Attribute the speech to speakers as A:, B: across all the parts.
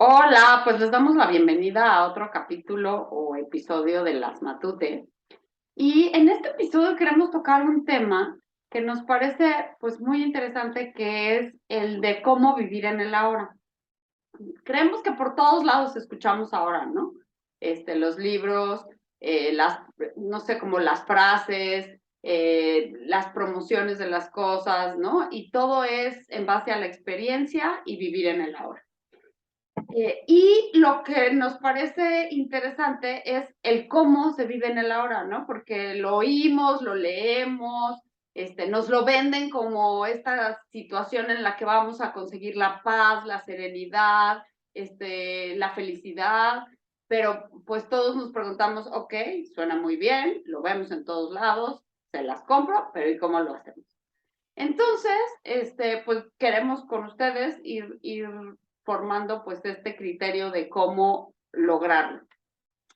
A: Hola, pues les damos la bienvenida a otro capítulo o episodio de Las Matute. Y en este episodio queremos tocar un tema que nos parece pues muy interesante, que es el de cómo vivir en el ahora. Creemos que por todos lados escuchamos ahora, ¿no? Los libros, no sé, como las frases, las promociones de las cosas, ¿no? Y todo es en base a la experiencia y vivir en el ahora. Y lo que nos parece interesante es el cómo se vive en el ahora, ¿no? Porque lo oímos, lo leemos, nos lo venden como esta situación en la que vamos a conseguir la paz, la serenidad, la felicidad, pero pues todos nos preguntamos, ok, suena muy bien, lo vemos en todos lados, se las compro, pero ¿y cómo lo hacemos? Entonces, pues queremos con ustedes ir formando pues este criterio de cómo lograrlo.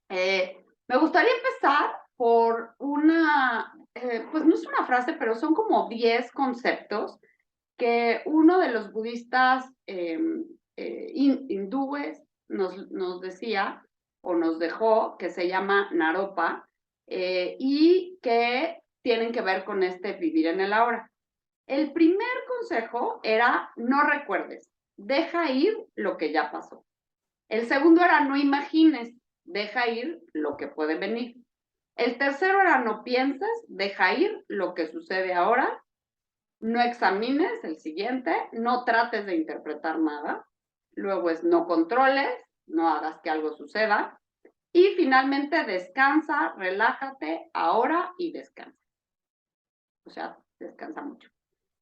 A: Me gustaría empezar por pues no es una frase, pero son como 10 conceptos que uno de los budistas hindúes nos decía o nos dejó, que se llama Naropa, y que tienen que ver con vivir en el ahora. El primer consejo era no recuerdes, deja ir lo que ya pasó. El segundo era no imagines, deja ir lo que puede venir. El tercero era no pienses, deja ir lo que sucede ahora. No examines, el siguiente, no trates de interpretar nada. Luego es no controles, no hagas que algo suceda. Y finalmente descansa, relájate ahora y descansa. O sea, descansa mucho.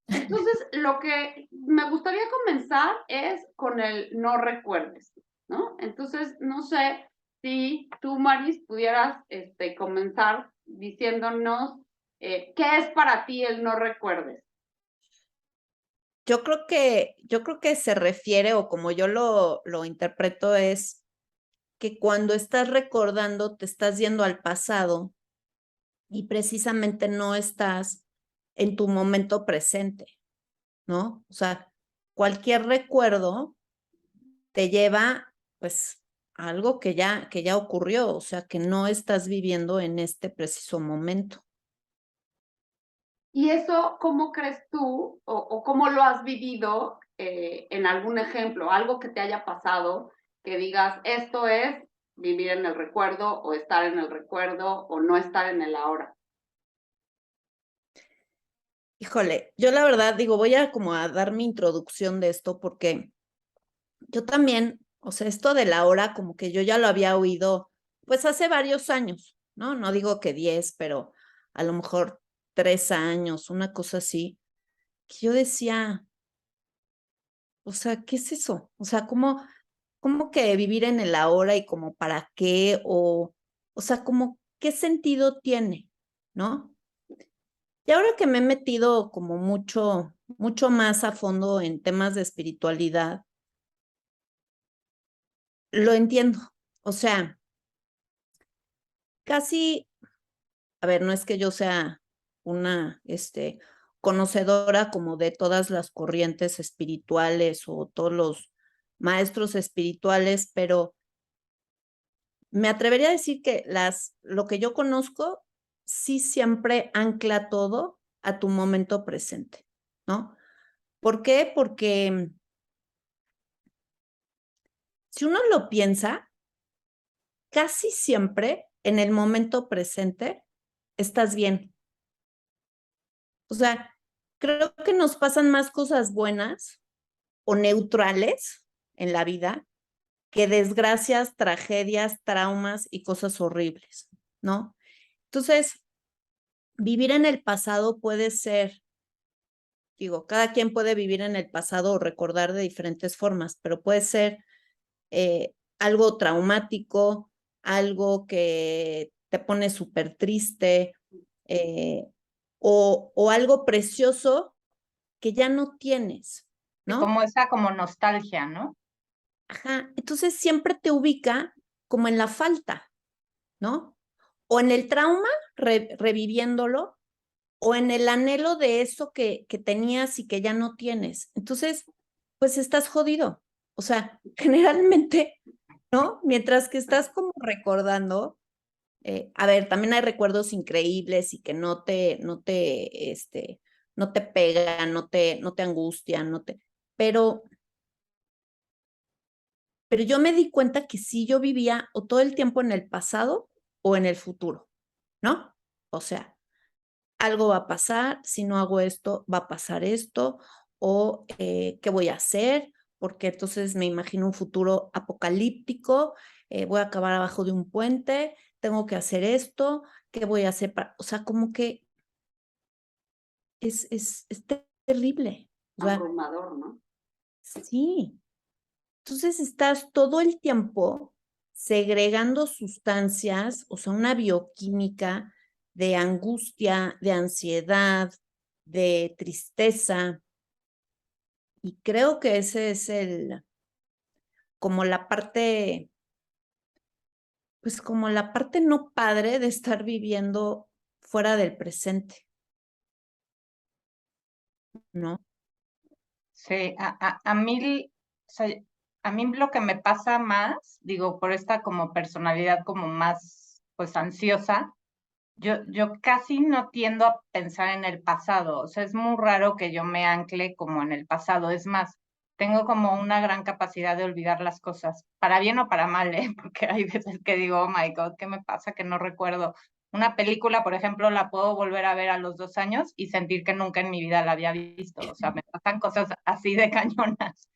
A: Entonces, lo que me gustaría comenzar es con el no recuerdes, ¿no? Entonces, no sé si tú, Maris, pudieras comenzar diciéndonos qué es para ti el no recuerdes.
B: Yo creo que se refiere, o como yo lo interpreto, es que cuando estás recordando, te estás yendo al pasado y precisamente no estás en tu momento presente, ¿no? O sea, cualquier recuerdo te lleva, pues, a algo que ya ocurrió, o sea, que no estás viviendo en este preciso momento.
A: ¿Y eso cómo crees tú o cómo lo has vivido en algún ejemplo, algo que te haya pasado, que digas, esto es vivir en el recuerdo o estar en el recuerdo o no estar en el ahora?
B: Híjole, yo la verdad digo, voy a como a dar mi introducción de esto porque yo también, o sea, esto de la hora como que yo ya lo había oído, pues hace varios años, ¿no? No digo que 10, pero a lo mejor 3 años, una cosa así, que yo decía, o sea, ¿qué es eso? O sea, ¿cómo que vivir en el ahora y como para qué? O sea, como, ¿qué sentido tiene? ¿No? Y ahora que me he metido como mucho más a fondo en temas de espiritualidad, lo entiendo. O sea, casi, a ver, no es que yo sea una, conocedora como de todas las corrientes espirituales o todos los maestros espirituales, pero me atrevería a decir que lo que yo conozco sí siempre ancla todo a tu momento presente, ¿no? ¿Por qué? Porque si uno lo piensa, casi siempre en el momento presente estás bien. O sea, creo que nos pasan más cosas buenas o neutrales en la vida que desgracias, tragedias, traumas y cosas horribles, ¿no? Entonces, vivir en el pasado puede ser, digo, cada quien puede vivir en el pasado o recordar de diferentes formas, pero puede ser algo traumático, algo que te pone súper triste, eh, o algo precioso que ya no tienes, ¿no?
C: Como esa como nostalgia, ¿no?
B: Ajá, entonces siempre te ubica como en la falta, ¿no? O en el trauma, reviviéndolo, o en el anhelo de eso que tenías y que ya no tienes. Entonces, pues estás jodido. O sea, generalmente, ¿no? Mientras que estás como recordando, a ver, también hay recuerdos increíbles y que no te pegan, no te angustian, pero, pero yo me di cuenta que sí, yo vivía o todo el tiempo en el pasado o en el futuro, ¿no? O sea, algo va a pasar, si no hago esto, va a pasar esto, o qué voy a hacer, porque entonces me imagino un futuro apocalíptico, voy a acabar abajo de un puente, tengo que hacer esto, ¿qué voy a hacer para? O sea, como que es terrible. O sea,
A: Abrumador, ¿no?
B: sí. Entonces estás todo el tiempo segregando sustancias, o sea, una bioquímica de angustia, de ansiedad, de tristeza. Y creo que ese es como la parte, pues como la parte no padre de estar viviendo fuera del presente, ¿no?
C: Sí, a mí, o sea, a mí lo que me pasa más, digo, por esta como personalidad como más, pues ansiosa, yo casi no tiendo a pensar en el pasado, o sea, es muy raro que yo me ancle como en el pasado, es más, tengo como una gran capacidad de olvidar las cosas, para bien o para mal, ¿eh? Porque hay veces que digo, oh my God, ¿qué me pasa que no recuerdo? Una película, por ejemplo, la puedo volver a ver a los 2 años y sentir que nunca en mi vida la había visto, o sea, me pasan cosas así de cañonas.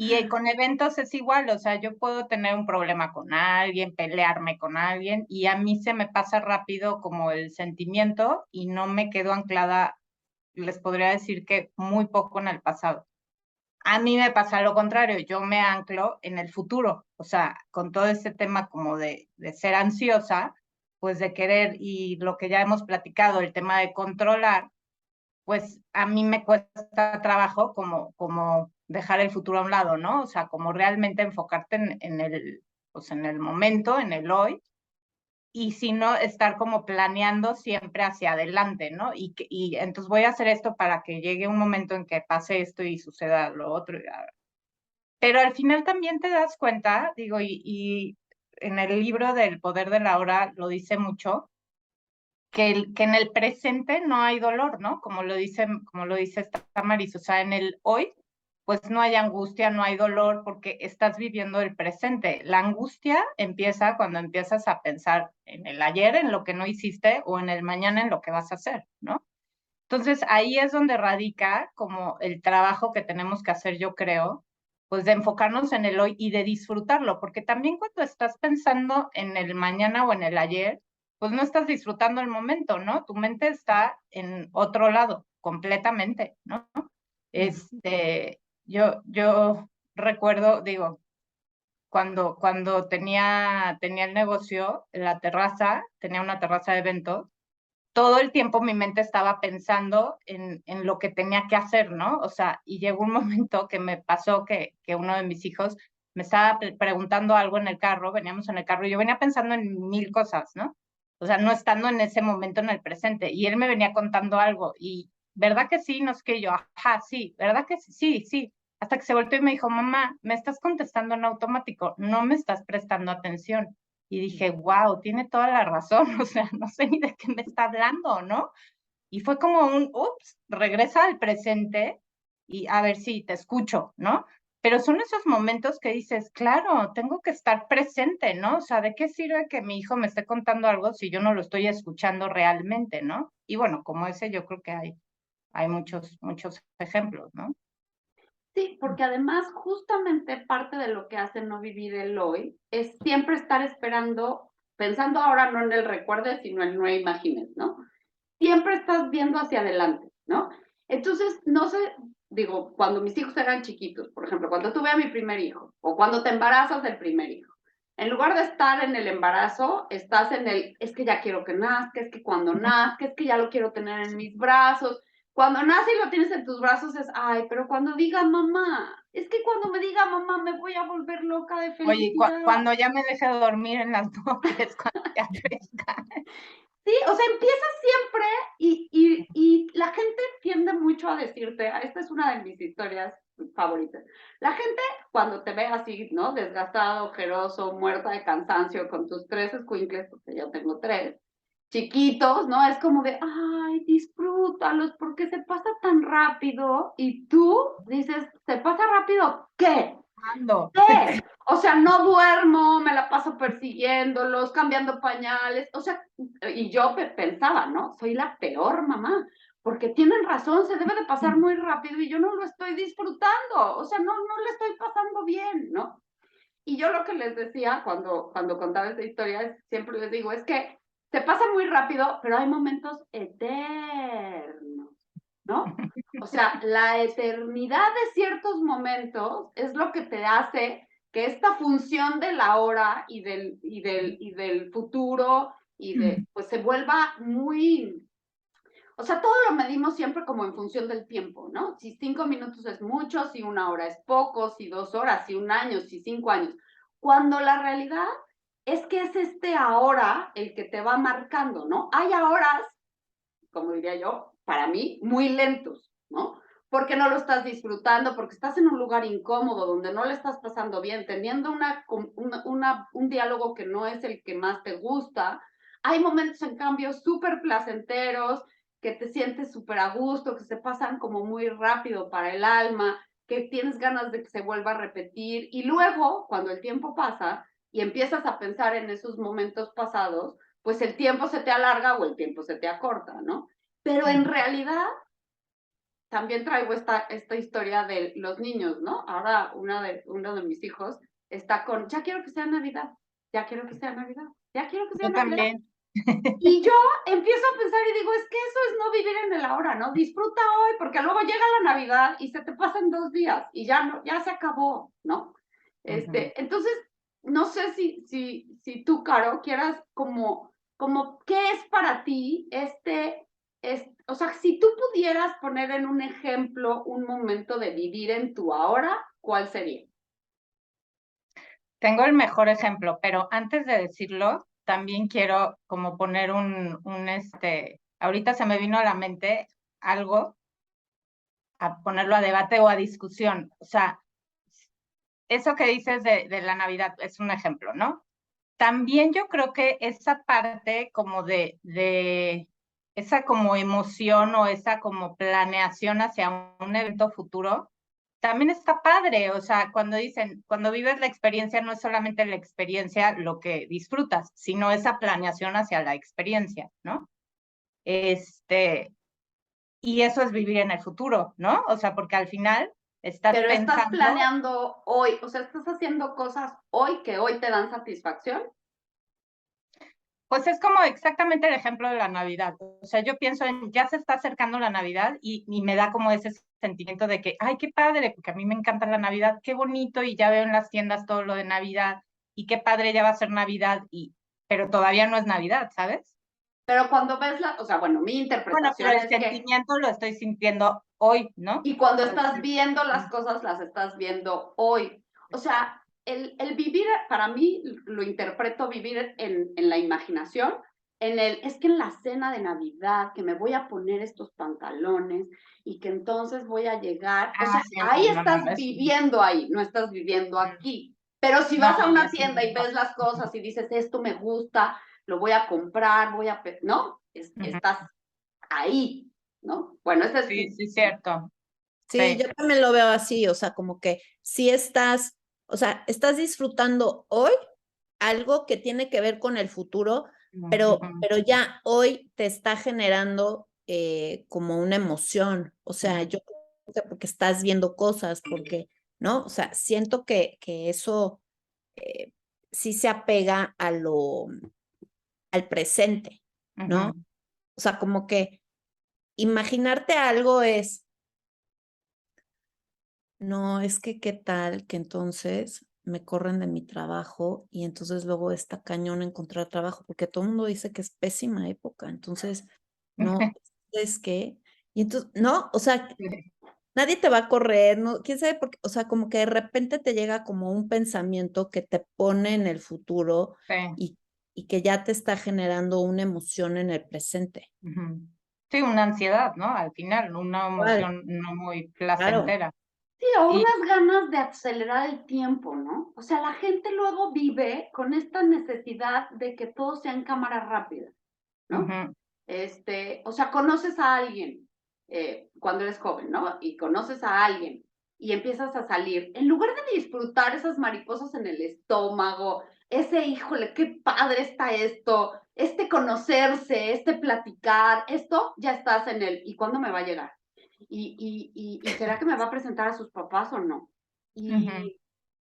C: Y con eventos es igual, o sea, yo puedo tener un problema con alguien, pelearme con alguien, y a mí se me pasa rápido como el sentimiento y no me quedo anclada, les podría decir que muy poco en el pasado. A mí me pasa lo contrario, yo me anclo en el futuro, o sea, con todo este tema como de ser ansiosa, pues de querer, y lo que ya hemos platicado, el tema de controlar, pues a mí me cuesta trabajo como dejar el futuro a un lado, ¿no? O sea, como realmente enfocarte pues en el momento, en el hoy, y si no, estar como planeando siempre hacia adelante, ¿no? Y entonces voy a hacer esto para que llegue un momento en que pase esto y suceda lo otro. Pero al final también te das cuenta, digo, y en el libro del Poder de la Hora lo dice mucho, que en el presente no hay dolor, ¿no? Como lo dice esta Maris, o sea, en el hoy, pues no hay angustia, no hay dolor, porque estás viviendo el presente. La angustia empieza cuando empiezas a pensar en el ayer, en lo que no hiciste, o en el mañana, en lo que vas a hacer, ¿no? Entonces ahí es donde radica como el trabajo que tenemos que hacer, yo creo, pues de enfocarnos en el hoy y de disfrutarlo, porque también cuando estás pensando en el mañana o en el ayer, pues no estás disfrutando el momento, ¿no? Tu mente está en otro lado, completamente, ¿no? Yo recuerdo, digo, cuando tenía el negocio, la terraza, tenía una terraza de eventos, todo el tiempo mi mente estaba pensando en lo que tenía que hacer, ¿no? O sea, y llegó un momento que me pasó que uno de mis hijos me estaba preguntando algo en el carro, veníamos en el carro, y yo venía pensando en mil cosas, ¿no? O sea, no estando en ese momento en el presente, y él me venía contando algo, y ¿verdad que sí? No es que yo, ajá, sí, ¿verdad que sí? Sí, sí. Hasta que se volteó y me dijo, mamá, me estás contestando en automático, no me estás prestando atención. Y dije, wow, tiene toda la razón, o sea, no sé ni de qué me está hablando, ¿no? Y fue como ups, regresa al presente y a ver si te escucho, ¿no? Pero son esos momentos que dices, claro, tengo que estar presente, ¿no? O sea, ¿de qué sirve que mi hijo me esté contando algo si yo no lo estoy escuchando realmente, ¿no? Y bueno, como ese yo creo que hay muchos ejemplos, ¿no?
A: Sí, porque además justamente parte de lo que hace no vivir el hoy es siempre estar esperando, pensando ahora no en el recuerdo, sino en no imagines, ¿no? Siempre estás viendo hacia adelante, ¿no? Entonces, no sé, digo, cuando mis hijos eran chiquitos, por ejemplo, cuando tuve a mi primer hijo o cuando te embarazas del primer hijo, en lugar de estar en el embarazo, estás en es que ya quiero que nazca, es que cuando nazca, es que ya lo quiero tener en mis brazos. Cuando nace y lo tienes en tus brazos es, ay, pero cuando diga mamá, es que cuando me diga mamá me voy a volver loca de
C: Oye,
A: felicidad.
C: cuando ya me deje dormir en las noches, cuando ya crezca.
A: Sí, o sea, empiezas siempre y la gente tiende mucho a decirte, esta es una de mis historias favoritas. La gente cuando te ve así, ¿no? Desgastado, ojeroso, muerta de cansancio con tus 3 escuincles, porque yo tengo 3, chiquitos, ¿no? Es como de, ay, disfrútalos porque se pasa tan rápido. Y tú dices, ¿se pasa rápido qué?
C: Ando.
A: ¿Qué? O sea, no duermo, me la paso persiguiéndolos, cambiando pañales, o sea, y yo pensaba, ¿no? Soy la peor mamá, porque tienen razón, se debe de pasar muy rápido y yo no lo estoy disfrutando, o sea, no le estoy pasando bien, ¿no? Y yo lo que les decía cuando contaba esta historia, siempre les digo, es que se pasa muy rápido, pero hay momentos eternos, ¿no? O sea, la eternidad de ciertos momentos es lo que te hace que esta función de la hora y del futuro pues se vuelva muy, o sea, todo lo medimos siempre como en función del tiempo, ¿no? Si 5 minutos es mucho, si 1 hora es poco, si 2 horas, si 1 año, si 5 años. Cuando la realidad es que es este ahora el que te va marcando, ¿no? Hay horas, como diría yo, para mí, muy lentos, ¿no? Porque no lo estás disfrutando, porque estás en un lugar incómodo, donde no le estás pasando bien, teniendo un diálogo que no es el que más te gusta. Hay momentos, en cambio, súper placenteros, que te sientes súper a gusto, que se pasan como muy rápido para el alma, que tienes ganas de que se vuelva a repetir. Y luego, cuando el tiempo pasa y empiezas a pensar en esos momentos pasados, pues el tiempo se te alarga o el tiempo se te acorta, ¿no? Pero en realidad también traigo esta historia de los niños, ¿no? Ahora uno de mis hijos está con, ya quiero que sea Navidad, ya quiero que sea Navidad, ya quiero que sea
C: Yo
A: Navidad.
C: también.
A: Y yo empiezo a pensar y digo, es que eso es no vivir en el ahora, ¿no? Disfruta hoy, porque luego llega la Navidad y se te pasan 2 días y ya no, ya se acabó, ¿no? Entonces, no sé si tú, Caro, quieras como, ¿qué es para ti o sea, si tú pudieras poner en un ejemplo un momento de vivir en tu ahora, ¿cuál sería?
C: Tengo el mejor ejemplo, pero antes de decirlo, también quiero como poner ahorita se me vino a la mente algo, a ponerlo a debate o a discusión. O sea, eso que dices de la Navidad es un ejemplo, ¿no? También yo creo que esa parte como de esa como emoción o esa como planeación hacia un evento futuro, también está padre. O sea, cuando vives la experiencia, no es solamente la experiencia lo que disfrutas, sino esa planeación hacia la experiencia, ¿no? Y eso es vivir en el futuro, ¿no? O sea, porque al final estás
A: Pero estás
C: pensando.
A: planeando hoy, o sea, estás haciendo cosas hoy que hoy te dan satisfacción.
C: Pues es como exactamente el ejemplo de la Navidad. O sea, yo pienso en, ya se está acercando la Navidad y me da como ese sentimiento de que, ay, qué padre, porque a mí me encanta la Navidad, qué bonito, y ya veo en las tiendas todo lo de Navidad, y qué padre, ya va a ser Navidad, pero todavía no es Navidad, ¿sabes?
A: Pero cuando ves o sea, bueno, mi
C: Bueno, pero
A: interpretación
C: el
A: es que,
C: sentimiento lo estoy sintiendo hoy, ¿no?
A: y cuando estás viendo las cosas, las estás viendo hoy. O sea, el vivir, para mí, lo interpreto vivir en la imaginación, es que en la cena de Navidad, que me voy a poner estos pantalones y que entonces voy a llegar, o
C: Ah,
A: sea,
C: sí,
A: ahí
C: no, no,
A: estás
C: no,
A: viviendo ahí, no estás viviendo aquí. Pero si
C: no,
A: vas a
C: ya
A: una
C: es un
A: tienda y ves las cosas y dices, esto me gusta, lo voy a comprar, ¿no? Estás ahí, ¿no? Bueno, ese es,
C: Sí, sí, cierto.
B: Sí,
C: Sí.
B: yo también lo veo así, o sea, como que si estás, o sea, estás disfrutando hoy algo que tiene que ver con el futuro, pero ya hoy te está generando como una emoción, o sea, yo creo que porque estás viendo cosas, porque, ¿no? O sea, siento que eso eh, sí se apega al presente, ¿no? O sea, como que imaginarte algo es no, es que qué tal que entonces me corren de mi trabajo y entonces luego está cañón encontrar trabajo, porque todo el mundo dice que es pésima época, entonces, no, es que, y entonces, no, o sea, nadie te va a correr, no, quién sabe por qué, o sea, como que de repente te llega como un pensamiento que te pone en el futuro
C: Sí.
B: y que ya te está generando una emoción en el presente.
C: Sí, una ansiedad, ¿no? Al final, una
B: Claro.
C: emoción no muy
B: Claro.
C: placentera.
A: Sí, o
C: Y
A: unas ganas de acelerar el tiempo, ¿no? O sea, la gente luego vive con esta necesidad de que todo sea en cámara rápida, ¿no?
C: ujú,
A: O sea, conoces a alguien cuando eres joven, ¿no? Y conoces a alguien y empiezas a salir. En lugar de disfrutar esas mariposas en el estómago, ese, híjole, qué padre está esto, conocerse, platicar, esto, ya estás en el, ¿y cuándo me va a llegar? ¿Y será que me va a presentar a sus papás o no?
C: ujú,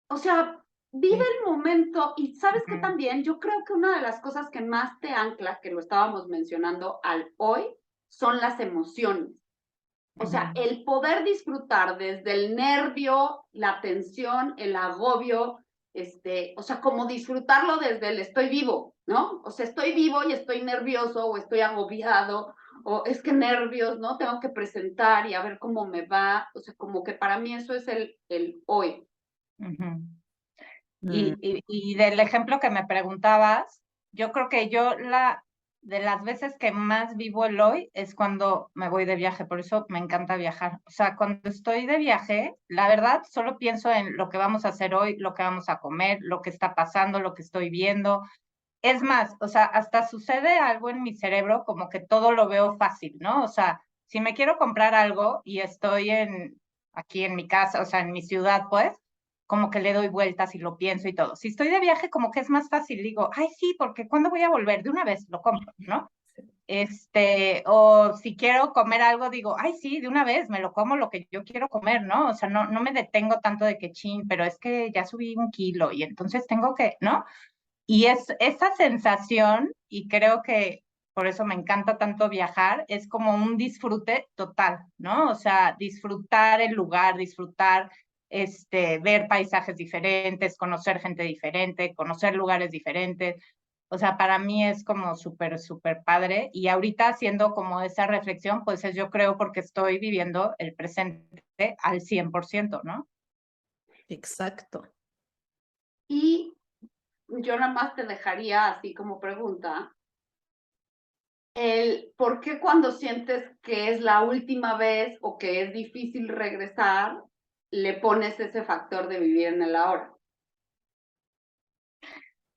A: O sea, vive
C: sí,
A: el momento y sabes que
C: ujú,
A: también yo creo que una de las cosas que más te ancla, que lo estábamos mencionando al hoy, son las emociones. O sea,
C: ujú,
A: el poder disfrutar desde el nervio, la tensión, el agobio, o sea, como disfrutarlo desde el estoy vivo, ¿no? O sea, estoy vivo y estoy nervioso o estoy agobiado o es que nervios, ¿no? Tengo que presentar y a ver cómo me va. O sea, como que para mí eso es el hoy.
C: ujú.
B: Mm.
C: Y del ejemplo que me preguntabas, yo creo que de las veces que más vivo el hoy es cuando me voy de viaje, por eso me encanta viajar. O sea, cuando estoy de viaje, la verdad, solo pienso en lo que vamos a hacer hoy, lo que vamos a comer, lo que está pasando, lo que estoy viendo. Es más, o sea, hasta sucede algo en mi cerebro como que todo lo veo fácil, ¿no? O sea, si me quiero comprar algo y estoy aquí en mi casa, o sea, en mi ciudad, pues, como que le doy vueltas y lo pienso y todo. Si estoy de viaje, como que es más fácil, digo, ay, sí, porque ¿cuándo voy a volver? De una vez lo compro, ¿no? O si quiero comer algo, digo, ay, sí, de una vez me lo como lo que yo quiero comer, ¿no? O sea, no me detengo tanto de que chin, pero es que ya subí 1 kilo y entonces tengo que, ¿no? Y es esa sensación, y creo que por eso me encanta tanto viajar, es como un disfrute total, ¿no? O sea, disfrutar el lugar, disfrutar, ver paisajes diferentes, conocer gente diferente, conocer lugares diferentes. O sea, para mí es como súper, súper padre. Y ahorita haciendo como esa reflexión, pues es yo creo porque estoy viviendo el presente al 100%, ¿no?
B: Exacto.
A: Y yo nada más te dejaría así como pregunta, el por qué cuando sientes que es la última vez o que es difícil regresar, le pones ese factor de vivir en el ahora.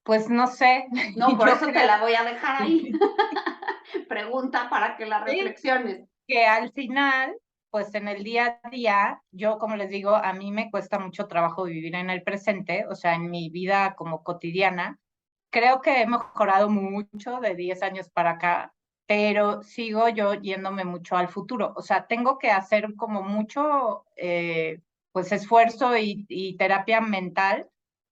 C: Pues no sé,
A: No, por
C: yo
A: eso te
C: creo
A: la voy a dejar ahí. Pregunta para que la
C: sí,
A: reflexiones.
C: que al final, pues en el día a día, yo como les digo, a mí me cuesta mucho trabajo vivir en el presente, o sea, en mi vida como cotidiana. Creo que he mejorado mucho de 10 años para acá, pero sigo yo yéndome mucho al futuro. O sea, tengo que hacer como mucho, pues, esfuerzo y terapia mental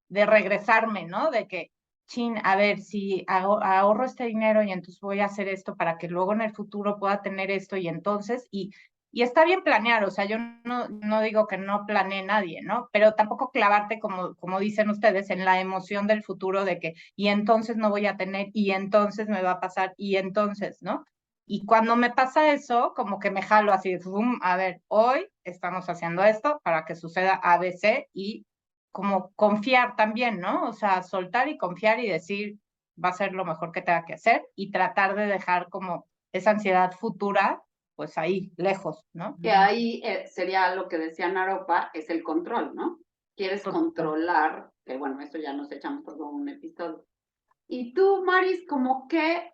C: de regresarme, ¿no? De que, chin, a ver, si ahorro este dinero y entonces voy a hacer esto para que luego en el futuro pueda tener esto y entonces, y está bien planear, o sea, yo no digo que no planee nadie, ¿no? Pero tampoco clavarte, como dicen ustedes, en la emoción del futuro de que, y entonces no voy a tener, y entonces me va a pasar, y entonces, ¿no? Y cuando me pasa eso, como que me jalo así, a ver, hoy estamos haciendo esto para que suceda ABC y como confiar también, ¿no? O sea, soltar y confiar y decir, va a ser lo mejor que tenga que hacer y tratar de dejar como esa ansiedad futura, pues ahí, lejos, ¿no?
A: Que ahí sería lo que decía Naropa, es el control, ¿no? Quieres
C: Total.
A: controlar, que bueno, eso ya nos echamos todo un episodio. Y tú, Maris, como que,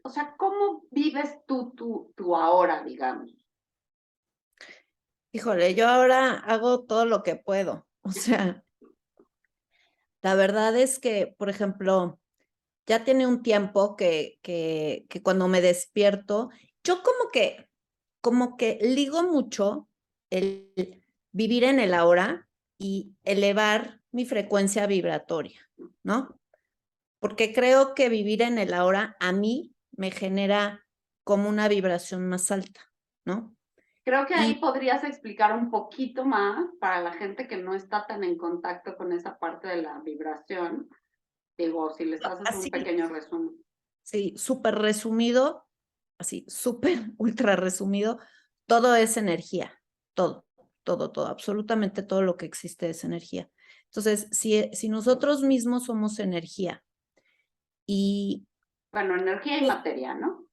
A: o sea, ¿cómo vives tú tu ahora, digamos?
B: Híjole, yo ahora hago todo lo que puedo. O sea, la verdad es que, por ejemplo, ya tiene un tiempo que cuando me despierto, yo como que ligo mucho el vivir en el ahora y elevar mi frecuencia vibratoria, ¿no? Porque creo que vivir en el ahora a mí me genera como una vibración más alta, ¿no?
A: Creo que ahí
B: Y
A: podrías explicar un poquito más para la gente que no está tan en contacto con esa parte de la vibración. Digo, si les haces un
B: así,
A: pequeño resumen.
B: sí, súper resumido, así, súper, ultra resumido, todo es energía, todo, absolutamente todo lo que existe es energía. Entonces, si nosotros mismos somos energía Y
A: Bueno, energía y materia, ¿no?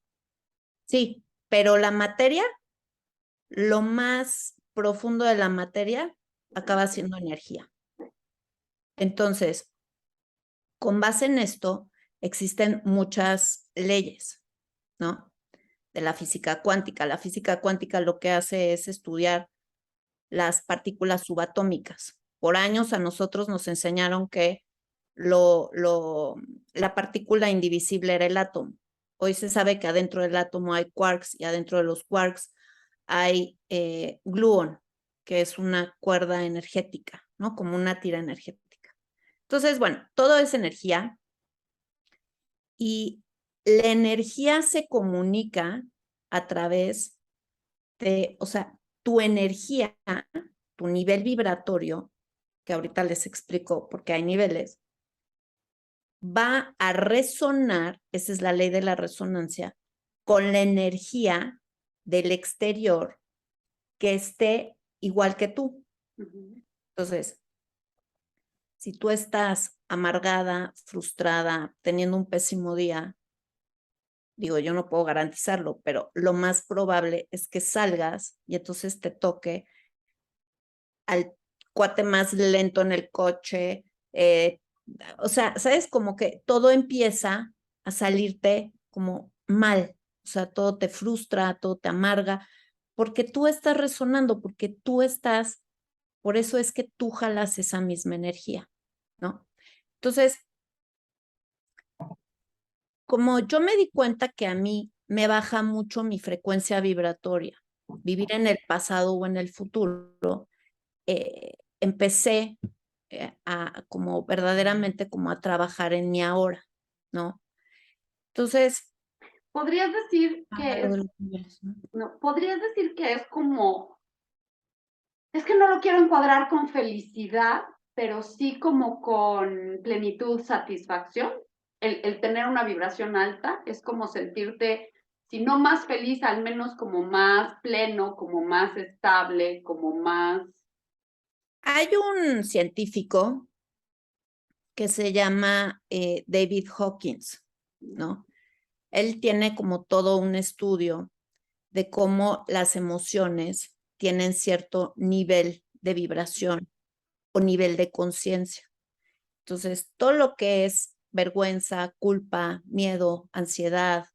B: sí, pero la materia, lo más profundo de la materia acaba siendo energía. Entonces, con base en esto, existen muchas leyes, ¿no? De la física cuántica. La física cuántica lo que hace es estudiar las partículas subatómicas. Por años a nosotros nos enseñaron que la partícula indivisible era el átomo. Hoy se sabe que adentro del átomo hay quarks y adentro de los quarks hay gluón, que es una cuerda energética, ¿no? Como una tira energética. Entonces, bueno, todo es energía y la energía se comunica a través de, o sea, tu energía, tu nivel vibratorio, que ahorita les explico porque hay niveles, va a resonar, esa es la ley de la resonancia, con la energía del exterior que esté igual que tú. Entonces, si tú estás amargada, frustrada, teniendo un pésimo día, digo, yo no puedo garantizarlo, pero lo más probable es que salgas y entonces te toque al cuate más lento en el coche, o sea, ¿sabes? Como que todo empieza a salirte como mal, o sea, todo te frustra, todo te amarga, porque tú estás resonando, porque tú estás, por eso es que tú jalas esa misma energía, ¿no? Entonces, como yo me di cuenta que a mí me baja mucho mi frecuencia vibratoria, vivir en el pasado o en el futuro, empecé a como verdaderamente como a trabajar en mi ahora, ¿no? Entonces,
A: ¿Podrías decir que
B: lo
A: es,
B: de los niveles, ¿no?
A: no, podrías decir que es como, es que no lo quiero encuadrar con felicidad, pero sí como con plenitud, satisfacción? El tener una vibración alta es como sentirte, si no más feliz, al menos como más pleno, como más estable, como más...
B: Hay un científico que se llama David Hawkins, ¿no? Él tiene como todo un estudio de cómo las emociones tienen cierto nivel de vibración o nivel de conciencia. Entonces, todo lo que es vergüenza, culpa, miedo, ansiedad,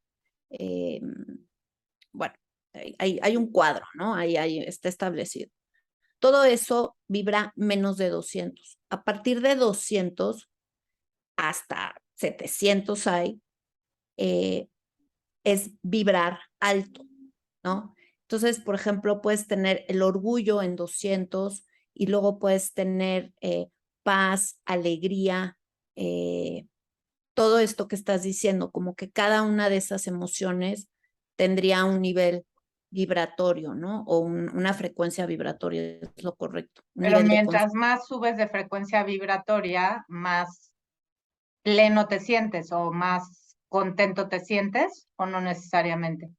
B: eh, bueno, hay un cuadro, ¿no? Ahí está establecido. Todo eso vibra menos de 200. A partir de 200 hasta 700 hay, es vibrar alto, ¿no? Entonces, por ejemplo, puedes tener el orgullo en 200 y luego puedes tener paz, alegría, todo esto que estás diciendo, como que cada una de esas emociones tendría un nivel vibratorio, ¿no? O una frecuencia vibratoria, es lo correcto. Un
C: Pero
B: nivel de
C: mientras más subes de frecuencia vibratoria, más pleno te sientes o más contento te sientes, o no necesariamente.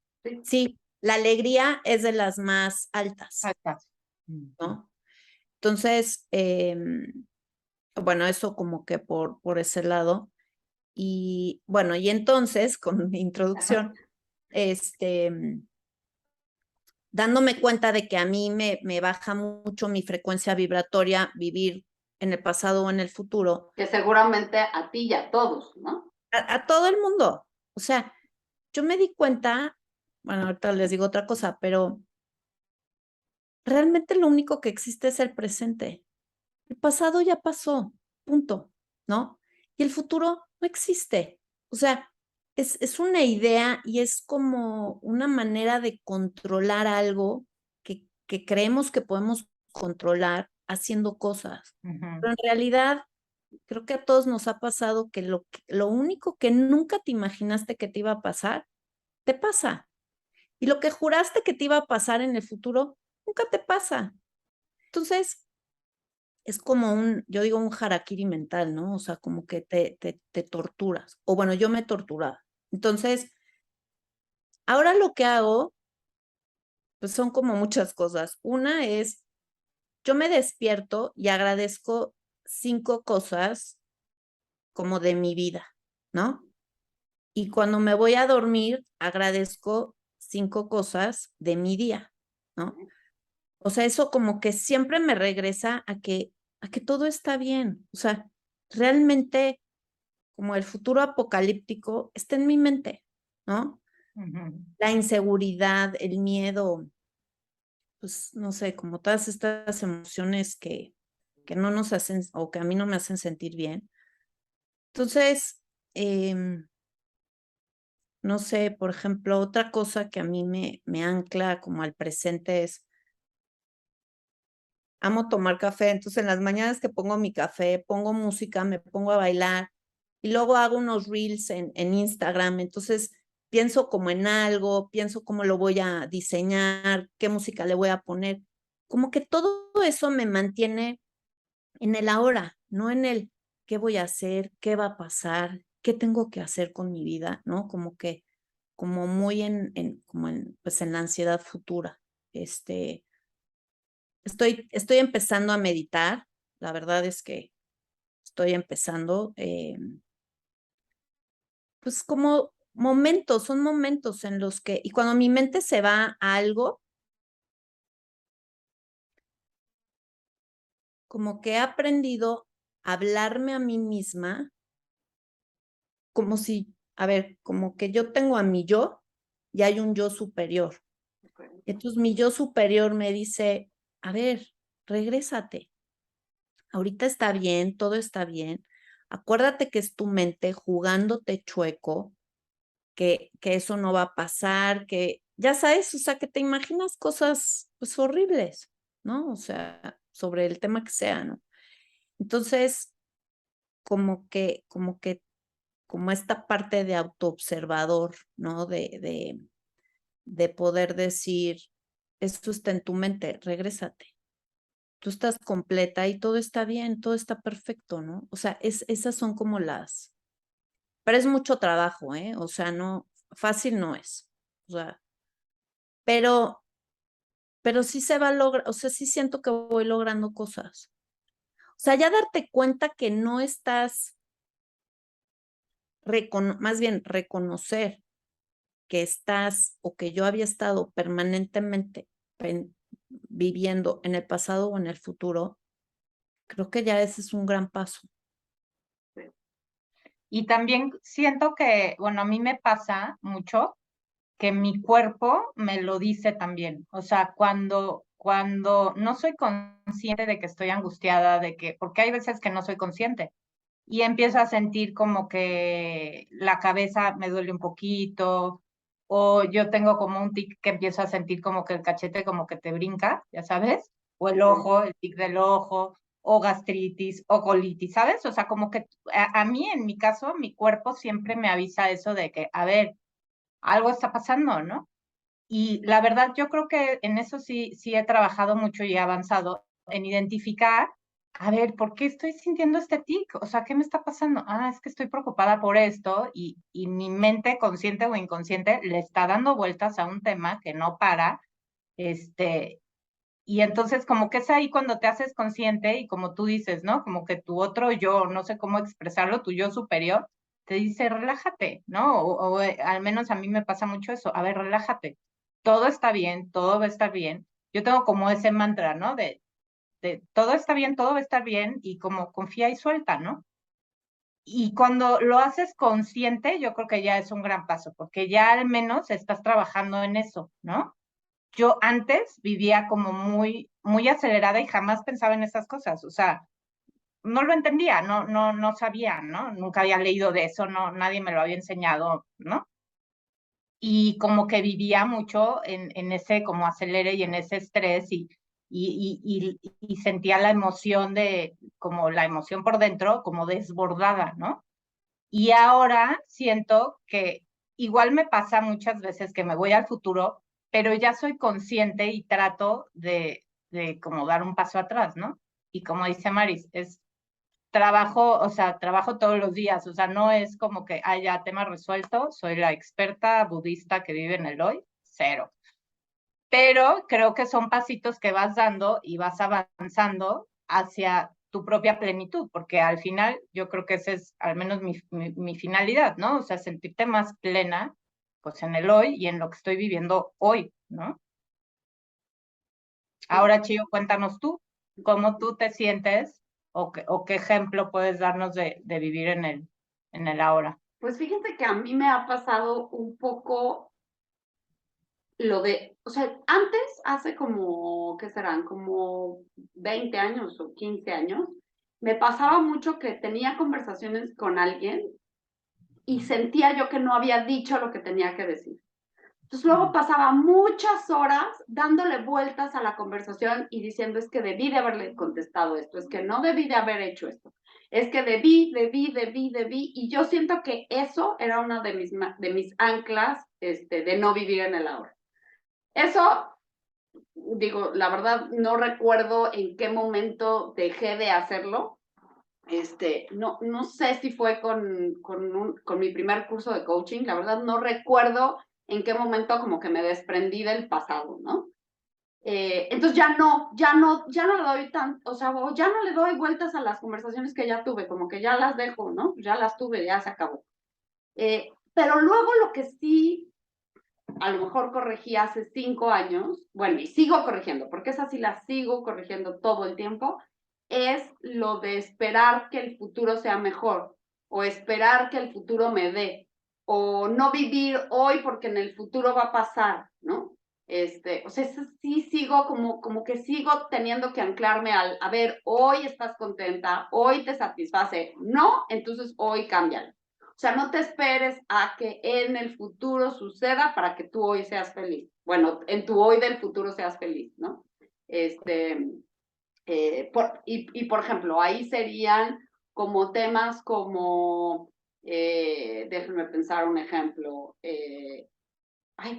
B: sí, la alegría es de las más altas,
C: Ahí está.
B: ¿no? Entonces, bueno, eso como que por ese lado. Y bueno, y entonces, con mi introducción, dándome cuenta de que a mí me baja mucho mi frecuencia vibratoria vivir en el pasado o en el futuro,
A: Que seguramente a ti y a todos, ¿no?
B: a todo el mundo. O sea, yo me di cuenta, bueno, ahorita les digo otra cosa, pero realmente lo único que existe es el presente. El pasado ya pasó, punto, ¿no? Y el futuro no existe. O sea, es una idea y es como una manera de controlar algo que creemos que podemos controlar haciendo cosas. Pero en realidad, creo que a todos nos ha pasado que lo único que nunca te imaginaste que te iba a pasar, te pasa. Y lo que juraste que te iba a pasar en el futuro, nunca te pasa. Entonces, es como yo digo, un harakiri mental, ¿no? O sea, como que te torturas. O bueno, yo me torturaba. Entonces, ahora lo que hago, pues son como muchas cosas. Una es, yo me despierto y agradezco 5 cosas como de mi vida, ¿no? Y cuando me voy a dormir, agradezco 5 cosas de mi día, ¿no? O sea, eso como que siempre me regresa a que todo está bien. O sea, realmente como el futuro apocalíptico está en mi mente, ¿no? La inseguridad, el miedo, pues no sé, como todas estas emociones que no nos hacen o que a mí no me hacen sentir bien. Entonces, no sé, por ejemplo, otra cosa que a mí me ancla como al presente es, amo tomar café, entonces en las mañanas que pongo mi café, pongo música, me pongo a bailar y luego hago unos reels en Instagram, entonces pienso como en algo, pienso cómo lo voy a diseñar, qué música le voy a poner, como que todo eso me mantiene en el ahora, no en el qué voy a hacer, qué va a pasar, qué tengo que hacer con mi vida, ¿no? Como que, como muy como pues en la ansiedad futura. Estoy empezando a meditar, la verdad es que estoy empezando, pues como momentos, son momentos en los que, y cuando mi mente se va a algo, como que he aprendido a hablarme a mí misma como si, a ver, como que yo tengo a mi yo y hay un yo superior.
A: Okay.
B: Entonces mi yo superior me dice, a ver, regrésate. Ahorita está bien, todo está bien. Acuérdate que es tu mente jugándote chueco, que eso no va a pasar, que ya sabes, o sea, que te imaginas cosas pues horribles, ¿no? O sea, sobre el tema que sea, ¿no? Entonces, como esta parte de autoobservador, ¿no? De poder decir, esto está en tu mente, regrésate. Tú estás completa y todo está bien, todo está perfecto, ¿no? O sea, esas son como pero es mucho trabajo, ¿eh? O sea, no, fácil no es. O sea, pero, pero sí se va a lograr, o sea, sí siento que voy logrando cosas. O sea, ya darte cuenta que no estás, más bien reconocer que estás o que yo había estado permanentemente viviendo en el pasado o en el futuro, creo que ya ese es un gran paso.
C: Y también siento que, bueno, a mí me pasa mucho que mi cuerpo me lo dice también. O sea, cuando no soy consciente de que estoy angustiada, porque hay veces que no soy consciente y empiezo a sentir como que la cabeza me duele un poquito, o yo tengo como un tic que empiezo a sentir como que el cachete como que te brinca, ya sabes, o el ojo, el tic del ojo, o gastritis, o colitis, ¿sabes? O sea, como que a mí, en mi caso, mi cuerpo siempre me avisa eso de que, a ver, algo está pasando, ¿no? Y la verdad, yo creo que en eso sí he trabajado mucho y he avanzado en identificar, a ver, ¿por qué estoy sintiendo este tic? O sea, ¿qué me está pasando? Ah, es que estoy preocupada por esto y mi mente, consciente o inconsciente, le está dando vueltas a un tema que no para, este, y entonces como que es ahí cuando te haces consciente y como tú dices, ¿no? Como que tu otro yo, no sé cómo expresarlo, tu yo superior, te dice, relájate, ¿no? O al menos a mí me pasa mucho eso, a ver, relájate, todo está bien, todo va a estar bien. Yo tengo como ese mantra, ¿no? De todo está bien, todo va a estar bien y como confía y suelta, ¿no? Y cuando lo haces consciente, yo creo que ya es un gran paso, porque ya al menos estás trabajando en eso, ¿no? Yo antes vivía como muy acelerada y jamás pensaba en esas cosas, o sea, no lo entendía, no sabía, ¿no? Nunca había leído de eso, no, nadie me lo había enseñado, ¿no? Y como que vivía mucho en ese como acelere y en ese estrés y sentía la emoción como la emoción por dentro, como desbordada, ¿no? Y ahora siento que igual me pasa muchas veces que me voy al futuro, pero ya soy consciente y trato de como dar un paso atrás, ¿no? Y como dice Maris, es trabajo, o sea, trabajo todos los días, o sea, no es como que haya tema resuelto, soy la experta budista que vive en el hoy, cero. Pero creo que son pasitos que vas dando y vas avanzando hacia tu propia plenitud, porque al final yo creo que esa es al menos mi finalidad, ¿no? O sea, sentirte más plena, pues en el hoy y en lo que estoy viviendo hoy, ¿no? Ahora, Chío, cuéntanos tú, cómo tú te sientes o qué ejemplo puedes darnos de vivir en el ahora.
A: Pues fíjense que a mí me ha pasado un poco lo de, o sea, antes, hace como, ¿qué serán? Como 20 años o 15 años, me pasaba mucho que tenía conversaciones con alguien y sentía yo que no había dicho lo que tenía que decir. Entonces luego pasaba muchas horas dándole vueltas a la conversación y diciendo es que debí de haberle contestado esto, es que no debí de haber hecho esto, es que debí, y yo siento que eso era una de mis anclas de no vivir en el ahora. Eso, digo, la verdad no recuerdo en qué momento dejé de hacerlo. No sé si fue con mi primer curso de coaching, la verdad no recuerdo en qué momento como que me desprendí del pasado, ¿no? Entonces ya no le doy o sea, ya no le doy vueltas a las conversaciones que ya tuve, como que ya las dejo, ¿no? Ya las tuve, ya se acabó. Pero luego lo que sí, a lo mejor corregí hace 5 años, bueno, y sigo corrigiendo, porque esa sí la sigo corrigiendo todo el tiempo, es lo de esperar que el futuro sea mejor, o esperar que el futuro me dé, o no vivir hoy porque en el futuro va a pasar, ¿no? O sea, sí sigo como que sigo teniendo que anclarme a ver, hoy estás contenta, hoy te satisface, no, entonces hoy cámbialo. O sea, no te esperes a que en el futuro suceda para que tú hoy seas feliz. Bueno, en tu hoy del futuro seas feliz, ¿no? Por ejemplo, ahí serían como temas como, déjenme pensar un ejemplo,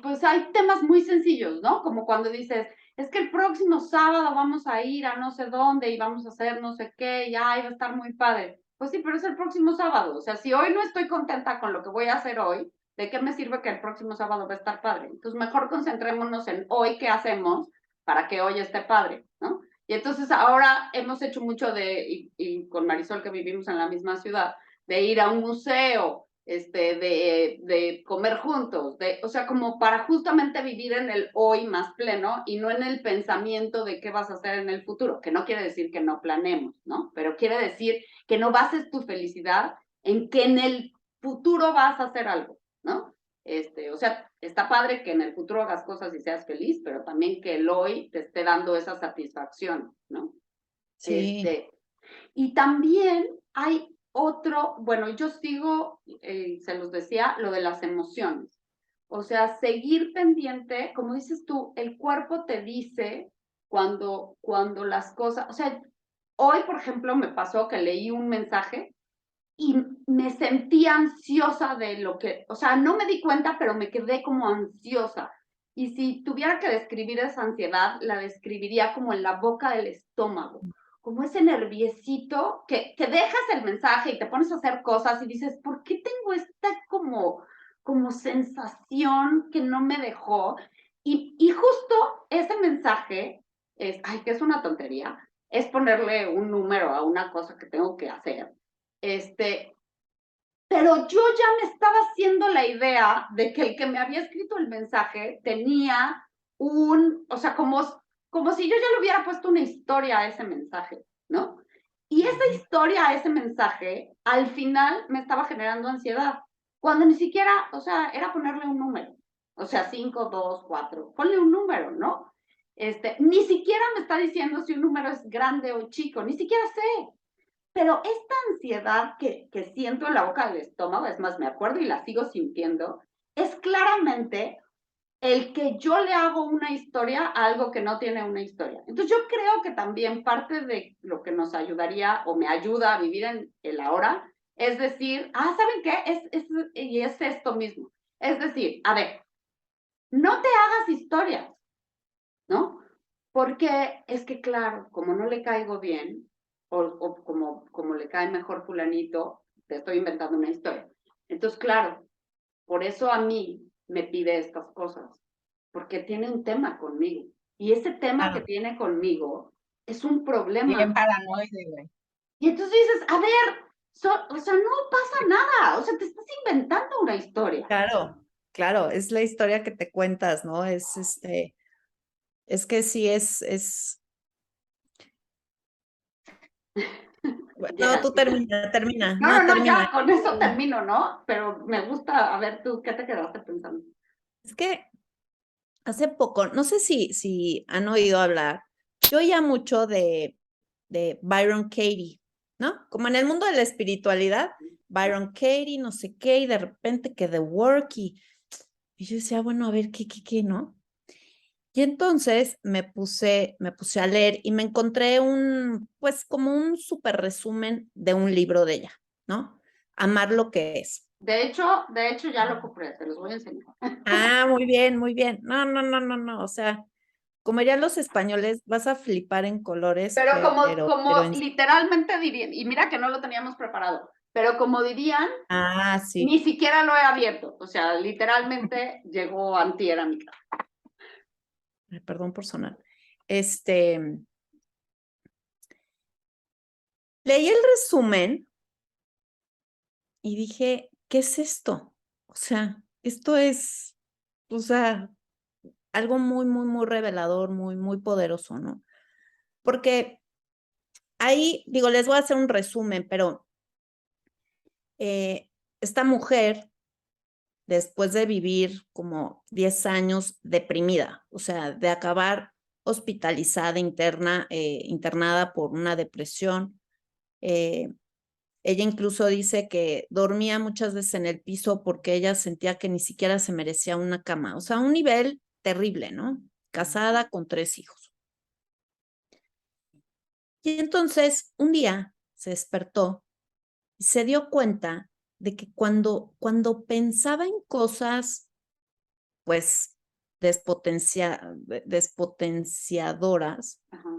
A: pues hay temas muy sencillos, ¿no? Como cuando dices, es que el próximo sábado vamos a ir a no sé dónde y vamos a hacer no sé qué, y ay, va a estar muy padre. Pues sí, pero es el próximo sábado. O sea, si hoy no estoy contenta con lo que voy a hacer hoy, ¿de qué me sirve que el próximo sábado va a estar padre? Entonces, mejor concentrémonos en hoy qué hacemos para que hoy esté padre, ¿no? Y entonces ahora hemos hecho mucho y con Marisol que vivimos en la misma ciudad, de ir a un museo, de comer juntos, o sea, como para justamente vivir en el hoy más pleno y no en el pensamiento de qué vas a hacer en el futuro, que no quiere decir que no planemos, ¿no? Pero quiere decir que no bases tu felicidad en que en el futuro vas a hacer algo, ¿no? O sea, está padre que en el futuro hagas cosas y seas feliz, pero también que el hoy te esté dando esa satisfacción, ¿no?
B: Sí.
A: Y también hay otro, bueno, yo sigo, se los decía, lo de las emociones. O sea, seguir pendiente, como dices tú, el cuerpo te dice cuando las cosas, o sea, hoy, por ejemplo, me pasó que leí un mensaje y me sentí ansiosa de lo que, o sea, no me di cuenta, pero me quedé como ansiosa. Y si tuviera que describir esa ansiedad, la describiría como en la boca del estómago, como ese nerviecito que dejas el mensaje y te pones a hacer cosas y dices, ¿por qué tengo esta como sensación que no me dejó? Y justo ese mensaje que es una tontería, es ponerle un número a una cosa que tengo que hacer. Pero yo ya me estaba haciendo la idea de que el que me había escrito el mensaje tenía o sea, como si yo ya le hubiera puesto una historia a ese mensaje, ¿no? Y esa historia a ese mensaje, al final me estaba generando ansiedad, cuando ni siquiera, o sea, era ponerle un número, o sea, 5, 2, 4, ponle un número, ¿no? Ni siquiera me está diciendo si un número es grande o chico, ni siquiera sé. Pero esta ansiedad que siento en la boca del estómago, es más, me acuerdo y la sigo sintiendo, es claramente el que yo le hago una historia a algo que no tiene una historia. Entonces yo creo que también parte de lo que nos ayudaría o me ayuda a vivir en el ahora es decir, ¿saben qué? Y es esto mismo. Es decir, a ver, no te hagas historias, ¿no? Porque es que, claro, como no le caigo bien, o como le cae mejor fulanito, te estoy inventando una historia. Entonces, claro, por eso a mí me pide estas cosas, porque tiene un tema conmigo. Y ese tema que
B: Claro.
A: tiene conmigo es un
C: Bien
A: problema.
C: paranoide, güey.
A: Y entonces dices, a ver, o sea, no pasa nada, o sea, te estás inventando una historia.
B: Claro, claro, es la historia que te cuentas, ¿no? Es que sí No, tú termina,
A: No,
B: no, termina.
A: ya, con eso termino, ¿no? Pero me gusta, a ver, tú, ¿qué te quedaste pensando?
B: Es que hace poco, no sé si han oído hablar, yo oía mucho de Byron Katie, ¿no? Como en el mundo de la espiritualidad, Byron Katie, no sé qué, y de repente que The Work, y yo decía, bueno, a ver, ¿qué, no? Y entonces me puse a leer y me encontré pues como un súper resumen de un libro de ella, ¿no? Amar lo que es.
A: De hecho ya lo compré, te los voy a enseñar.
B: Ah, muy bien, muy bien. No. O sea, como dirían los españoles, vas a flipar en colores,
A: Pero
B: pero
A: como literalmente dirían, y mira que no lo teníamos preparado, pero como dirían,
B: Ah, sí.
A: ni siquiera lo he abierto. O sea, literalmente llegó antier a mi casa.
B: Ay, perdón por sonar. Leí el resumen y dije, ¿qué es esto? O sea, esto es, o sea, algo muy revelador, muy poderoso, ¿no? Porque ahí, digo, les voy a hacer un resumen, pero esta mujer, después de vivir como 10 años deprimida, o sea, de acabar hospitalizada, internada por una depresión, ella incluso dice que dormía muchas veces en el piso porque ella sentía que ni siquiera se merecía una cama, o sea, un nivel terrible, ¿no? Casada con 3 hijos. Y entonces, un día se despertó y se dio cuenta de que cuando pensaba en cosas, pues, despotenciadoras,
A: Ajá.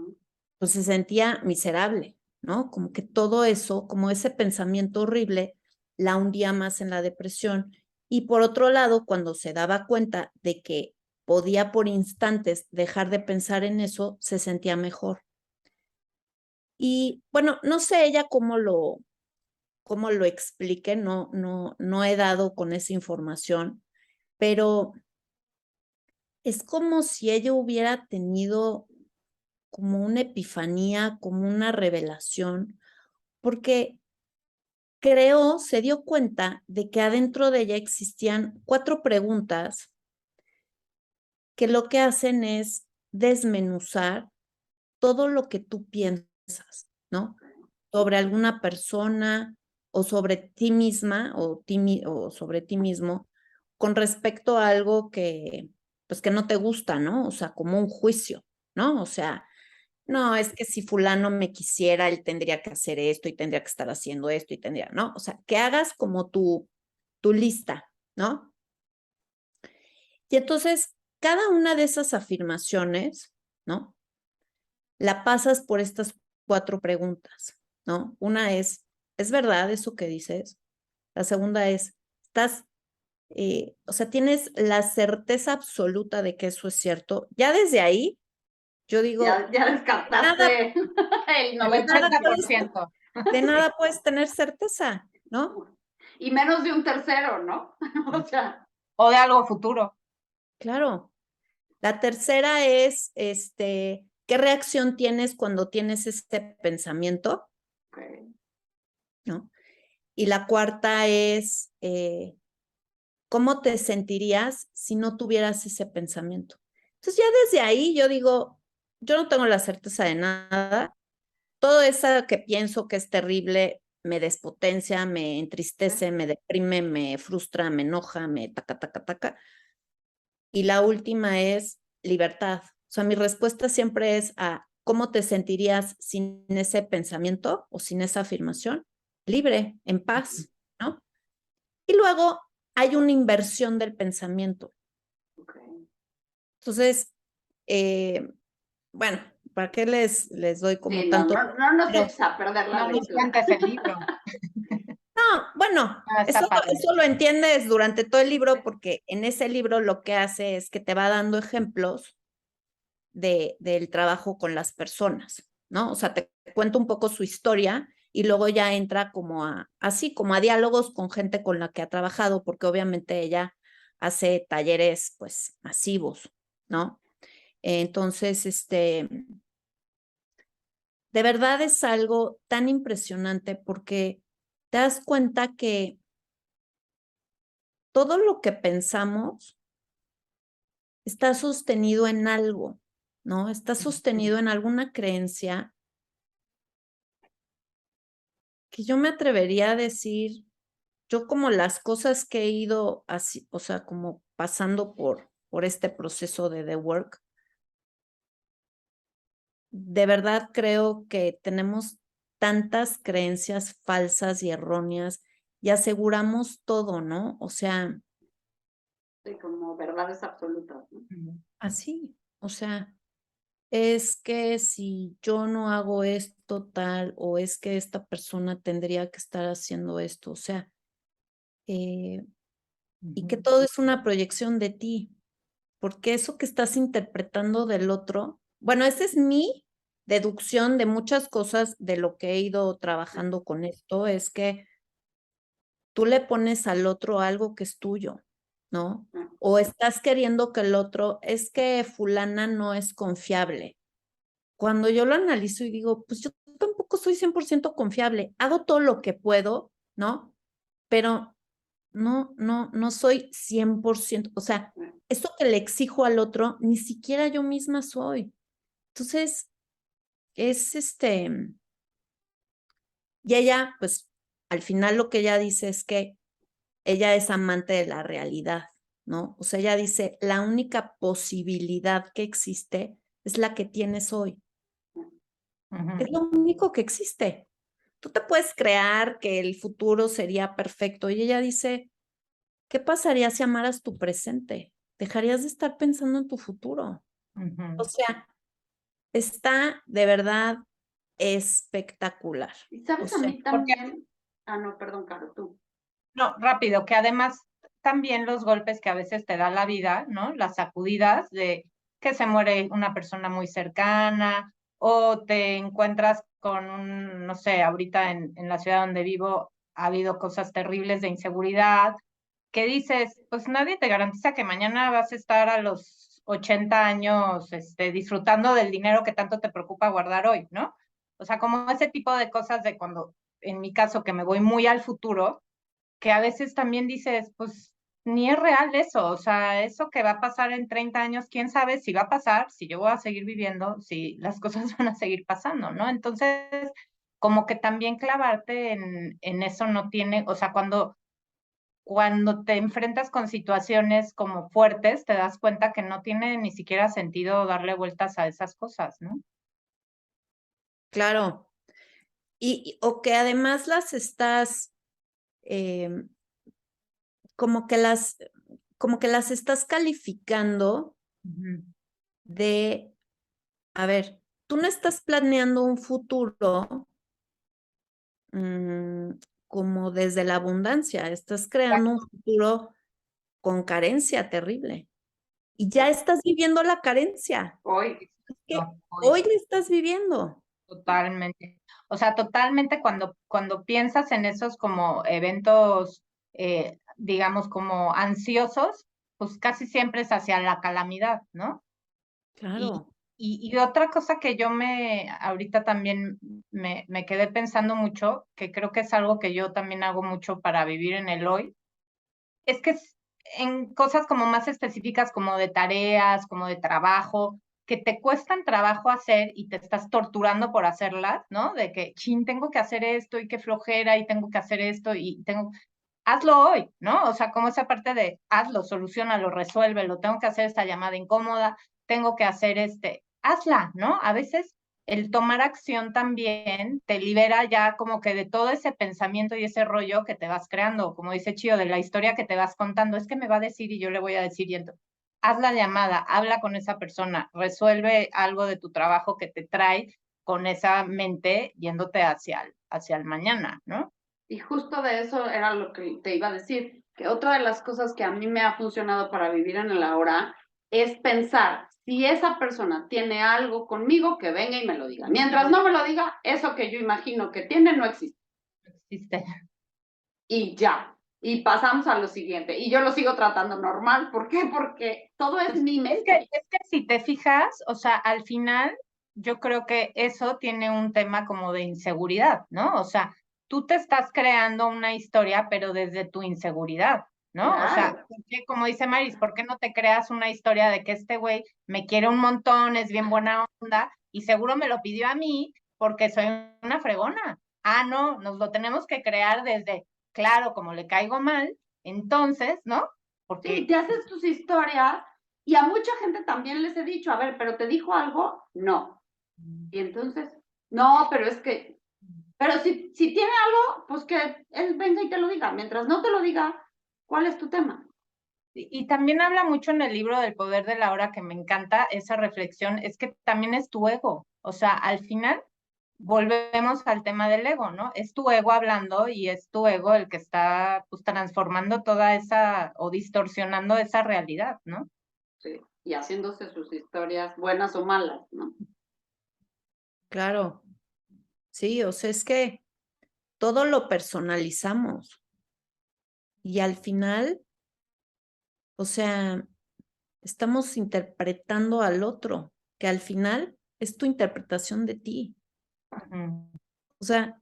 B: pues se sentía miserable, ¿no? Como que todo eso, como ese pensamiento horrible, la hundía más en la depresión. Y por otro lado, cuando se daba cuenta de que podía por instantes dejar de pensar en eso, se sentía mejor. Y bueno, no sé ella cómo lo explique, no he dado con esa información, pero es como si ella hubiera tenido como una epifanía, como una revelación, porque se dio cuenta de que adentro de ella existían 4 preguntas que lo que hacen es desmenuzar todo lo que tú piensas, ¿no? Sobre alguna persona o sobre ti misma o sobre ti mismo con respecto a algo pues que no te gusta, ¿no? O sea, como un juicio, ¿no? O sea, no, es que si fulano me quisiera, él tendría que hacer esto y tendría que estar haciendo esto y tendría, ¿no? O sea, que hagas como tu lista, ¿no? Y entonces, cada una de esas afirmaciones, ¿no? La pasas por estas 4 preguntas, ¿no? Una ¿es verdad eso que dices? La segunda o sea, tienes la certeza absoluta de que eso es cierto. Ya desde ahí, yo digo,
A: Ya
B: nada,
A: descartaste el
C: El
A: 90%.
C: 80%.
B: de nada puedes tener certeza, ¿no?
A: Y menos de un tercero, ¿no? O sea.
C: O de algo futuro.
B: Claro. La tercera es, ¿qué reacción tienes cuando tienes este pensamiento?
A: Okay.
B: ¿No? Y la cuarta es, ¿cómo te sentirías si no tuvieras ese pensamiento? Entonces ya desde ahí yo digo, yo no tengo la certeza de nada. Todo eso que pienso que es terrible me despotencia, me entristece, me deprime, me frustra, me enoja, me taca. Y la última es libertad. O sea, mi respuesta siempre es a cómo te sentirías sin ese pensamiento o sin esa afirmación, libre, en paz, ¿no? Y luego hay una inversión del pensamiento.
A: Okay.
B: Entonces, bueno, ¿para qué les doy como
A: Sí,
B: tanto?
A: no nos
B: Pero,
A: eches a perder la
C: No nos
A: lectura.
C: cuentes el libro.
B: no, bueno,
C: Ah,
B: eso,
C: está padre.
B: eso lo entiendes durante todo el libro porque en ese libro lo que hace es que te va dando ejemplos del trabajo con las personas, ¿no? O sea, te cuento un poco su historia y luego ya entra como así, como a diálogos con gente con la que ha trabajado, porque obviamente ella hace talleres, pues, masivos, ¿no? Entonces, de verdad es algo tan impresionante porque te das cuenta que todo lo que pensamos está sostenido en algo, ¿no? Está sostenido en alguna creencia que yo me atrevería a decir, yo como las cosas que he ido así, o sea, como pasando por este proceso de The Work, de verdad creo que tenemos tantas creencias falsas y erróneas y aseguramos todo, ¿no? O sea,
A: Sí, como verdades absolutas, ¿no?
B: así, o sea, es que si yo no hago esto tal o es que esta persona tendría que estar haciendo esto, o sea, y que todo es una proyección de ti, porque eso que estás interpretando del otro, bueno, esa es mi deducción de muchas cosas de lo que he ido trabajando con esto, es que tú le pones al otro algo que es tuyo, ¿no? O estás queriendo que el otro, es que fulana no es confiable. Cuando yo lo analizo y digo, pues yo tampoco soy 100% confiable, hago todo lo que puedo, ¿no? Pero no soy 100%, o sea, eso que le exijo al otro, ni siquiera yo misma soy. Entonces, es y ella, pues, al final lo que ella dice es que ella es amante de la realidad, ¿no? O sea, ella dice, la única posibilidad que existe es la que tienes hoy. Es lo único que existe. Tú te puedes crear que el futuro sería perfecto y ella dice, ¿qué pasaría si amaras tu presente? Dejarías de estar pensando en tu futuro. O sea, está de verdad espectacular.
A: Y
B: O
A: sabes, a
B: sea,
A: mí
C: Porque,
A: también, no, perdón, Caro, tú.
C: no, rápido, que además también los golpes que a veces te da la vida, ¿no? Las sacudidas de que se muere una persona muy cercana o te encuentras con un, no sé, ahorita en la ciudad donde vivo ha habido cosas terribles de inseguridad, que dices, pues nadie te garantiza que mañana vas a estar a los 80 años, disfrutando del dinero que tanto te preocupa guardar hoy, ¿no? O sea, como ese tipo de cosas de cuando, en mi caso, que me voy muy al futuro, que a veces también dices, pues ni es real eso, o sea, eso que va a pasar en 30 años, quién sabe si va a pasar, si yo voy a seguir viviendo, si las cosas van a seguir pasando, ¿no? Entonces, como que también clavarte en eso no tiene, o sea, cuando te enfrentas con situaciones como fuertes, te das cuenta que no tiene ni siquiera sentido darle vueltas a esas cosas, ¿no?
B: claro. O que además las estás, como que las estás calificando de, a ver, tú no estás planeando un futuro como desde la abundancia, estás creando un futuro con carencia terrible y ya estás viviendo la carencia.
A: Hoy,
B: Es que
C: No, hoy.
B: hoy la estás viviendo.
C: Totalmente. O sea, totalmente cuando piensas en esos como eventos, digamos, como ansiosos, pues casi siempre es hacia la calamidad, ¿no? Y,
B: Claro,
C: y otra cosa que yo ahorita también me quedé pensando mucho, que creo que es algo que yo también hago mucho para vivir en el hoy, es que en cosas como más específicas, como de tareas, como de trabajo, que te cuestan trabajo hacer y te estás torturando por hacerlas, ¿no? De que, chin, tengo que hacer esto y qué flojera y tengo que hacer esto y tengo, hazlo hoy, ¿no? O sea, como esa parte de hazlo, solucionalo, resuélvelo, tengo que hacer esta llamada incómoda, tengo que hacer hazla, ¿no? A veces el tomar acción también te libera ya como que de todo ese pensamiento y ese rollo que te vas creando, como dice Chío, de la historia que te vas contando, es que me va a decir y yo le voy a decir y entonces, haz la llamada, habla con esa persona, resuelve algo de tu trabajo que te trae con esa mente yéndote hacia el mañana, ¿no?
A: y justo de eso era lo que te iba a decir, que otra de las cosas que a mí me ha funcionado para vivir en el ahora es pensar, si esa persona tiene algo conmigo, que venga y me lo diga. Mientras no me lo diga, eso que yo imagino que tiene no existe.
C: Existe.
A: Y ya. Y pasamos a lo siguiente. Y yo lo sigo tratando normal. ¿Por qué? Porque todo es mi mente.
C: Es que si te fijas, o sea, al final yo creo que eso tiene un tema como de inseguridad, ¿no? O sea, tú te estás creando una historia, pero desde tu inseguridad, ¿no? O sea,
A: Claro.
C: porque, como dice Maris, ¿por qué no te creas una historia de que este güey me quiere un montón, es bien buena onda y seguro me lo pidió a mí porque soy una fregona? Ah, no, nos lo tenemos que crear desde, claro, como le caigo mal, entonces, ¿no?
A: Sí,
C: Porque
A: te haces tus historias y a mucha gente también les he dicho, a ver, ¿pero te dijo algo? No. Y entonces, no, pero es que, pero si tiene algo, pues que él venga y te lo diga. Mientras no te lo diga, ¿cuál es tu tema?
C: y también habla mucho en el libro del poder de la hora, que me encanta esa reflexión, es que también es tu ego. O sea, al final volvemos al tema del ego, ¿no? Es tu ego hablando y es tu ego el que está pues transformando toda esa o distorsionando esa realidad, ¿no?
A: Sí, y haciéndose sus historias buenas o malas, ¿no?
B: Claro, sí, o sea, es que todo lo personalizamos y al final, o sea, estamos interpretando al otro, que al final es tu interpretación de ti.
C: Ujú.
B: O sea,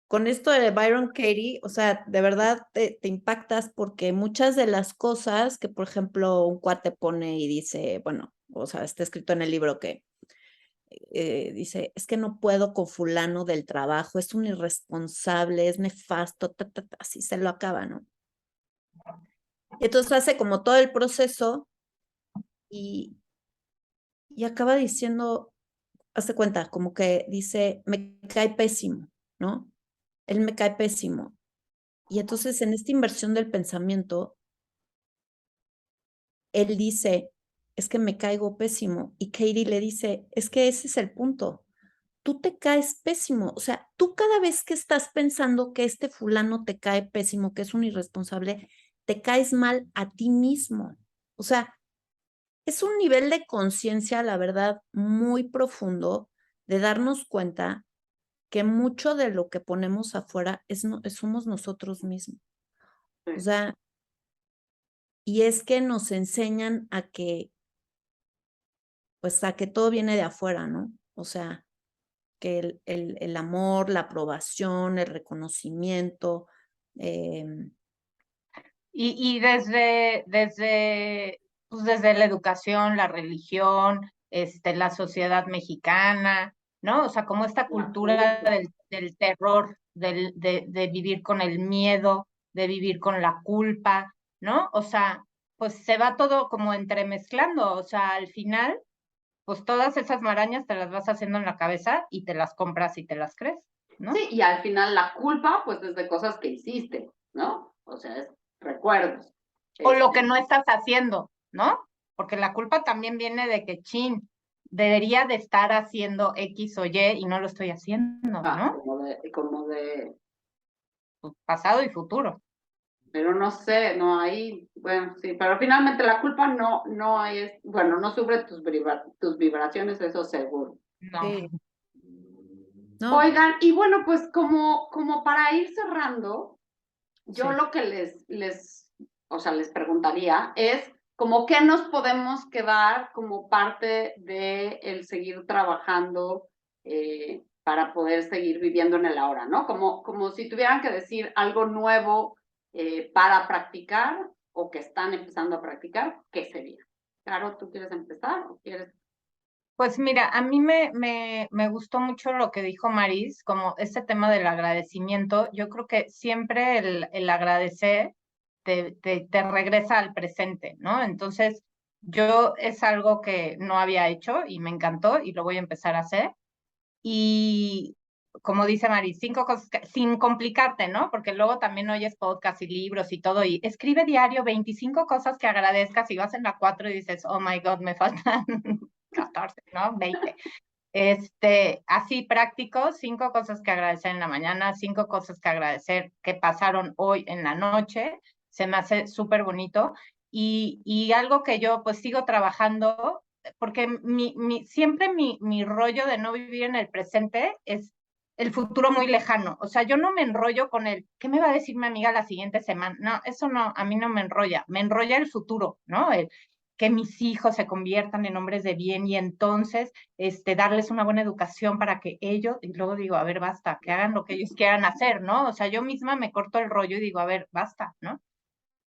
B: con esto de Byron Katie, o sea, de verdad te impactas porque muchas de las cosas que, por ejemplo, un cuate pone y dice, bueno, o sea, está escrito en el libro que dice, es que no puedo con fulano del trabajo, es un irresponsable, es nefasto, así se lo acaba, ¿no? Y entonces hace como todo el proceso y acaba diciendo, hazte cuenta, como que dice, me cae pésimo, ¿no? Él me cae pésimo. Y entonces en esta inversión del pensamiento, él dice, es que me caigo pésimo. Y Katie le dice, es que ese es el punto. Tú te caes pésimo. O sea, tú cada vez que estás pensando que este fulano te cae pésimo, que es un irresponsable, te caes mal a ti mismo. O sea, es un nivel de conciencia, la verdad, muy profundo de darnos cuenta que mucho de lo que ponemos afuera somos nosotros mismos. O
A: Sí.
B: sea, y es que nos enseñan a que, pues, a que todo viene de afuera, ¿no? O sea, que el amor, la aprobación, el reconocimiento,
C: Y pues desde la educación, la religión, la sociedad mexicana, ¿no? O sea, como esta
A: La
C: cultura
A: culpa.
C: del terror, de vivir con el miedo, de vivir con la culpa, ¿no? O sea, pues se va todo como entremezclando, o sea, al final, pues todas esas marañas te las vas haciendo en la cabeza y te las compras y te las crees, ¿no?
A: Sí, y al final la culpa, pues es de cosas que hiciste, ¿no? O sea, es recuerdos.
C: O lo que no estás haciendo, ¿no? Porque la culpa también viene de que, chin, debería de estar haciendo X o Y no lo estoy haciendo, ¿no?
A: Como de,
C: Pues, pasado y futuro.
A: pero no sé, no hay, bueno, sí, pero finalmente la culpa no es, bueno, no sufre tus vibraciones, eso seguro.
C: No.
B: sí, ¿no?
A: Oigan, y bueno, pues como para ir cerrando, yo
B: Sí.
A: lo que o sea, les preguntaría es como qué nos podemos quedar como parte de el seguir trabajando para poder seguir viviendo en el ahora, ¿no? Como si tuvieran que decir algo nuevo para practicar o que están empezando a practicar, ¿qué sería? Claro, ¿tú quieres empezar o quieres?
C: Pues mira, a mí me gustó mucho lo que dijo Maris, como este tema del agradecimiento. Yo creo que siempre el agradecer te regresa al presente, ¿no? Entonces, yo es algo que no había hecho y me encantó y lo voy a empezar a hacer. Y como dice Mari, 5 cosas sin complicarte, ¿no? Porque luego también oyes podcast y libros y todo, y escribe diario 25 cosas que agradezcas y vas en la 4 y dices, oh my God, me faltan 14, ¿no? 20. Así práctico, 5 cosas que agradecer en la mañana, 5 cosas que agradecer que pasaron hoy en la noche, se me hace súper bonito. Y algo que yo pues sigo trabajando porque siempre mi rollo de no vivir en el presente es el futuro muy lejano. O sea, yo no me enrollo con ¿qué me va a decir mi amiga la siguiente semana? No, eso no, a mí no me enrolla el futuro, ¿no? Que mis hijos se conviertan en hombres de bien y entonces darles una buena educación para que ellos, y luego digo, a ver, basta, que hagan lo que ellos quieran hacer, ¿no? O sea, yo misma me corto el rollo y digo, a ver, basta, ¿no?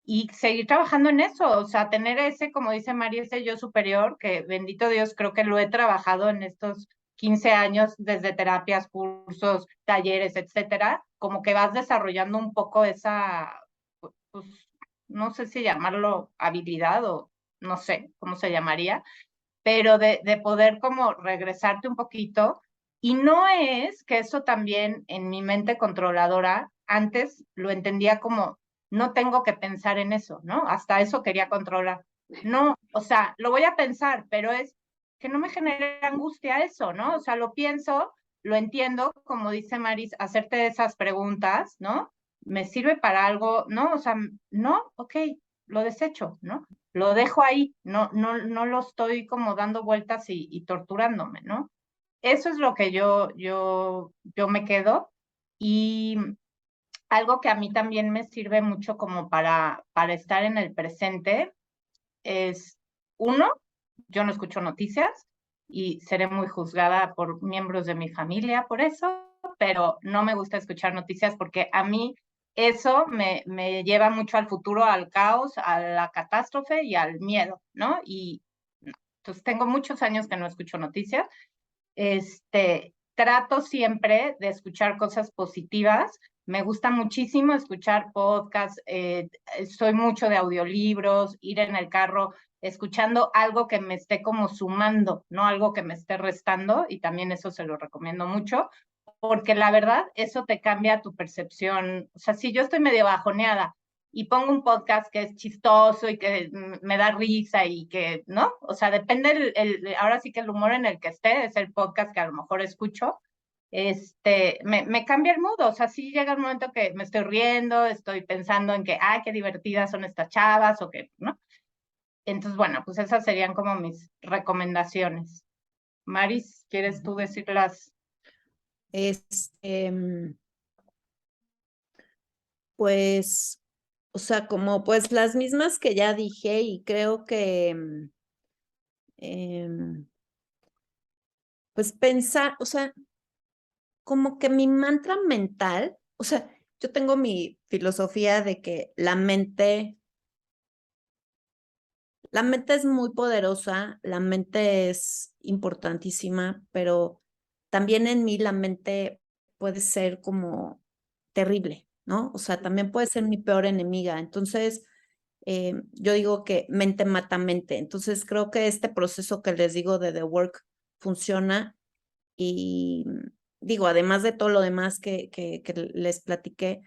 C: Y seguir trabajando en eso, o sea, tener ese, como dice María, ese yo superior, que bendito Dios, creo que lo he trabajado en estos 15 años, desde terapias, cursos, talleres, etcétera, como que vas desarrollando un poco esa, pues, no sé si llamarlo habilidad o no sé cómo se llamaría, pero de poder como regresarte un poquito. Y no es que eso también en mi mente controladora, antes lo entendía como, no tengo que pensar en eso, ¿no? Hasta eso quería controlar. No, o sea, lo voy a pensar, pero es que no me genere angustia eso, ¿no? O sea, lo pienso, lo entiendo, como dice Maris, hacerte esas preguntas, ¿no? ¿Me sirve para algo? No, o sea, no, ok, lo desecho, ¿no? Lo dejo ahí, no lo estoy como dando vueltas y torturándome, ¿no? Eso es lo que yo me quedo. Y algo que a mí también me sirve mucho como para estar en el presente es, uno, yo no escucho noticias y seré muy juzgada por miembros de mi familia por eso, pero no me gusta escuchar noticias porque a mí eso me lleva mucho al futuro, al caos, a la catástrofe y al miedo, ¿no? Y entonces tengo muchos años que no escucho noticias. Trato siempre de escuchar cosas positivas. Me gusta muchísimo escuchar podcasts, soy mucho de audiolibros, ir en el carro escuchando algo que me esté como sumando, no algo que me esté restando, y también eso se lo recomiendo mucho, porque la verdad, eso te cambia tu percepción. O sea, si yo estoy medio bajoneada y pongo un podcast que es chistoso y que me da risa y que, ¿no? O sea, depende ahora sí que el humor en el que esté, es el podcast que a lo mejor escucho, me cambia el mood. O sea, sí llega un momento que me estoy riendo, estoy pensando en que, ay, qué divertidas son estas chavas o que, ¿no? Entonces, bueno, pues esas serían como mis recomendaciones. Maris, ¿quieres tú decirlas?
B: Pues, o sea, como pues las mismas que ya dije y creo que, pues pensar, o sea, como que mi mantra mental, o sea, yo tengo mi filosofía de que la mente es muy poderosa, la mente es importantísima, pero también en mí la mente puede ser como terrible, ¿no? O sea, también puede ser mi peor enemiga. Entonces, yo digo que mente mata mente. Entonces, creo que este proceso que les digo de The Work funciona y digo, además de todo lo demás que les platiqué,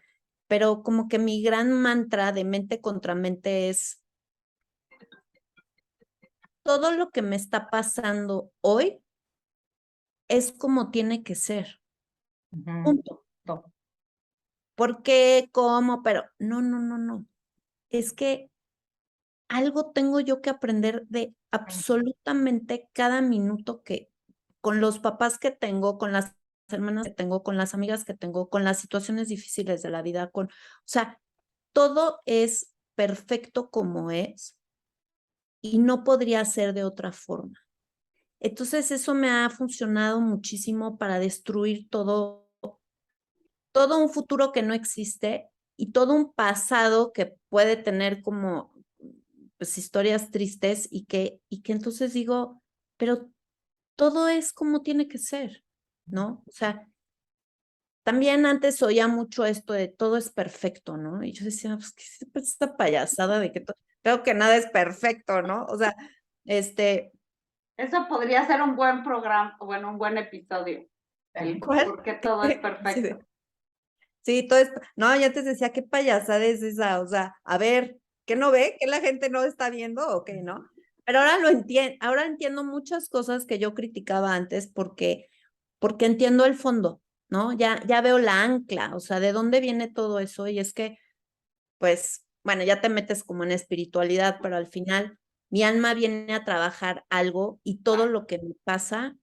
B: pero como que mi gran mantra de mente contra mente es todo lo que me está pasando hoy es como tiene que ser. Punto. ¿Por qué? ¿Cómo? Pero no. Es que algo tengo yo que aprender de absolutamente cada minuto que con los papás que tengo, con las hermanas que tengo, con las amigas que tengo, con las situaciones difíciles de la vida, o sea, todo es perfecto como es y no podría ser de otra forma. Entonces eso me ha funcionado muchísimo para destruir todo un futuro que no existe y todo un pasado que puede tener como pues historias tristes y que entonces digo, pero todo es como tiene que ser, ¿no? O sea, también antes oía mucho esto de todo es perfecto, ¿no? Y yo decía, pues, ¿qué es esta payasada de que creo que nada es perfecto, ¿no? O sea,
A: Eso podría ser un buen programa, bueno, un buen episodio.
B: ¿cuál?
A: ¿Por qué todo es perfecto?
B: Sí, todo es, no, ya te decía, qué payasada es esa, o sea, a ver, ¿qué no ve? ¿Que la gente no está viendo o qué, no? Pero ahora entiendo muchas cosas que yo criticaba antes porque entiendo el fondo, ¿no? Ya veo la ancla, o sea, ¿de dónde viene todo eso? Y es que, pues, bueno, ya te metes como en espiritualidad, pero al final mi alma viene a trabajar algo y todo lo que me pasa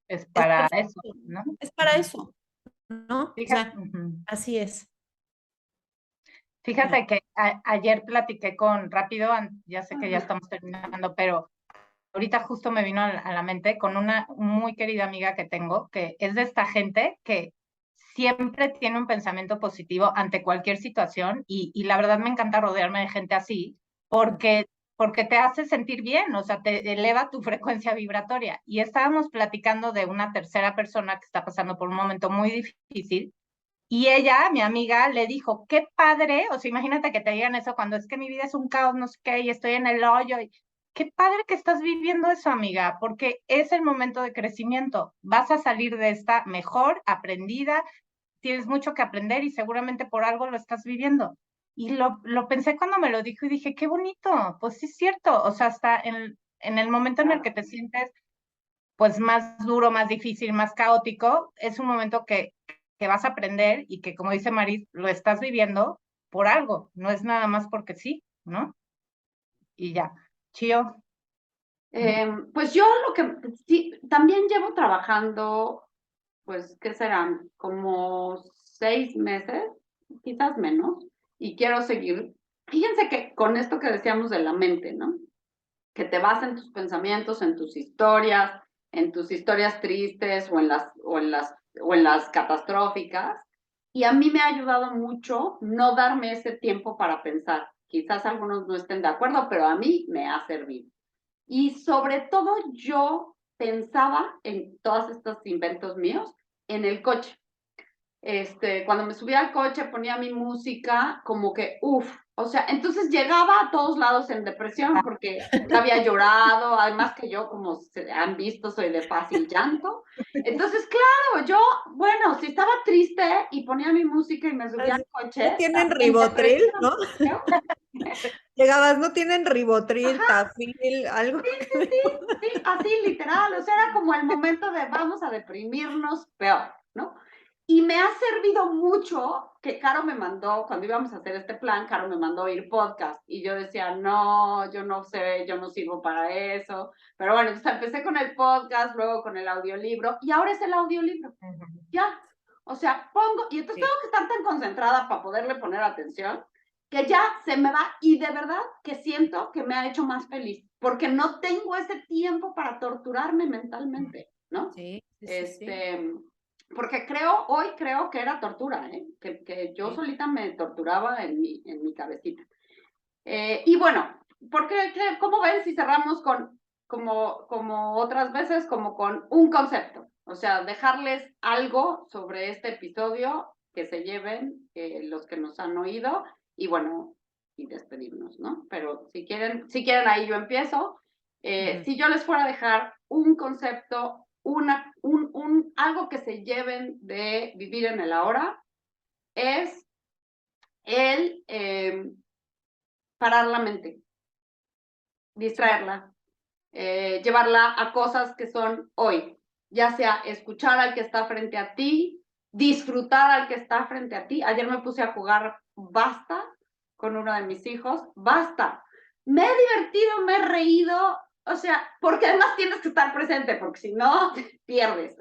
C: Es para
B: perfecto,
C: eso, ¿no?
B: es para eso, ¿no? O
C: Fíjate,
B: sea, así es.
C: fíjate que ayer platiqué rápido, ya sé que ya estamos terminando, pero ahorita justo me vino a la mente con una muy querida amiga que tengo, que es de esta gente que siempre tiene un pensamiento positivo ante cualquier situación y la verdad me encanta rodearme de gente así porque, porque te hace sentir bien, o sea, te eleva tu frecuencia vibratoria. Y estábamos platicando de una tercera persona que está pasando por un momento muy difícil y ella, mi amiga, le dijo, qué padre, o sea, imagínate que te digan eso cuando es que mi vida es un caos, no sé qué, y estoy en el hoyo, y qué padre que estás viviendo eso, amiga, porque es el momento de crecimiento. Vas a salir de esta mejor, aprendida, tienes mucho que aprender y seguramente por algo lo estás viviendo. Y lo pensé cuando me lo dijo y dije, qué bonito, pues sí es cierto, o sea, hasta en el momento en el que te sientes pues más duro, más difícil, más caótico, es un momento que vas a aprender y que, como dice Maris, lo estás viviendo por algo, no es nada más porque sí, ¿no? Y ya. Chío.
A: Pues yo lo que sí, también llevo trabajando, pues, ¿qué serán? Como 6 meses, quizás menos, y quiero seguir. Fíjense que con esto que decíamos de la mente, ¿no? Que te vas en tus pensamientos, en tus historias tristes o en las catastróficas. Y a mí me ha ayudado mucho no darme ese tiempo para pensar. Quizás algunos no estén de acuerdo, pero a mí me ha servido. Y sobre todo yo pensaba en todos estos inventos míos en el coche. Cuando me subía al coche ponía mi música como que, uff, o sea, entonces llegaba a todos lados en depresión porque ya había llorado, además que yo, como se han visto, soy de fácil llanto. Entonces, claro, yo, bueno, si estaba triste y ponía mi música y me subía al
B: ¿No
A: coche,
B: tienen
A: estaba en
B: ribotril,
A: depresión.
B: no? Llegabas, no tienen ribotril,
A: Ajá,
B: tafil, algo
A: sí,
B: que
A: sí, sí, sí, así literal, o sea, era como el momento de vamos a deprimirnos peor, ¿no? Y me ha servido mucho que Caro me mandó, cuando íbamos a hacer este plan, Caro me mandó oír podcast y yo decía, no, yo no sé, yo no sirvo para eso. Pero bueno, entonces empecé con el podcast, luego con el audiolibro y ahora es el audiolibro. Ya, o sea, pongo, y entonces tengo que estar tan concentrada para poderle poner atención que ya se me va y de verdad que siento que me ha hecho más feliz, porque no tengo ese tiempo para torturarme mentalmente, ¿no?
B: Sí, sí, sí.
A: Porque hoy creo que era tortura, ¿eh? Que yo
B: Sí.
A: solita me torturaba en mi cabecita. Y bueno, ¿cómo ven si cerramos como otras veces, como con un concepto? O sea, dejarles algo sobre este episodio que se lleven los que nos han oído y bueno, y despedirnos, ¿no? Pero si quieren ahí yo empiezo. Si yo les fuera a dejar un concepto, algo que se lleven de vivir en el ahora, es el parar la mente, distraerla, llevarla a cosas que son hoy, ya sea escuchar al que está frente a ti, disfrutar al que está frente a ti. Ayer me puse a jugar Basta con uno de mis hijos, Basta. Me he divertido, me he reído, o sea, porque además tienes que estar presente, porque si no, pierdes.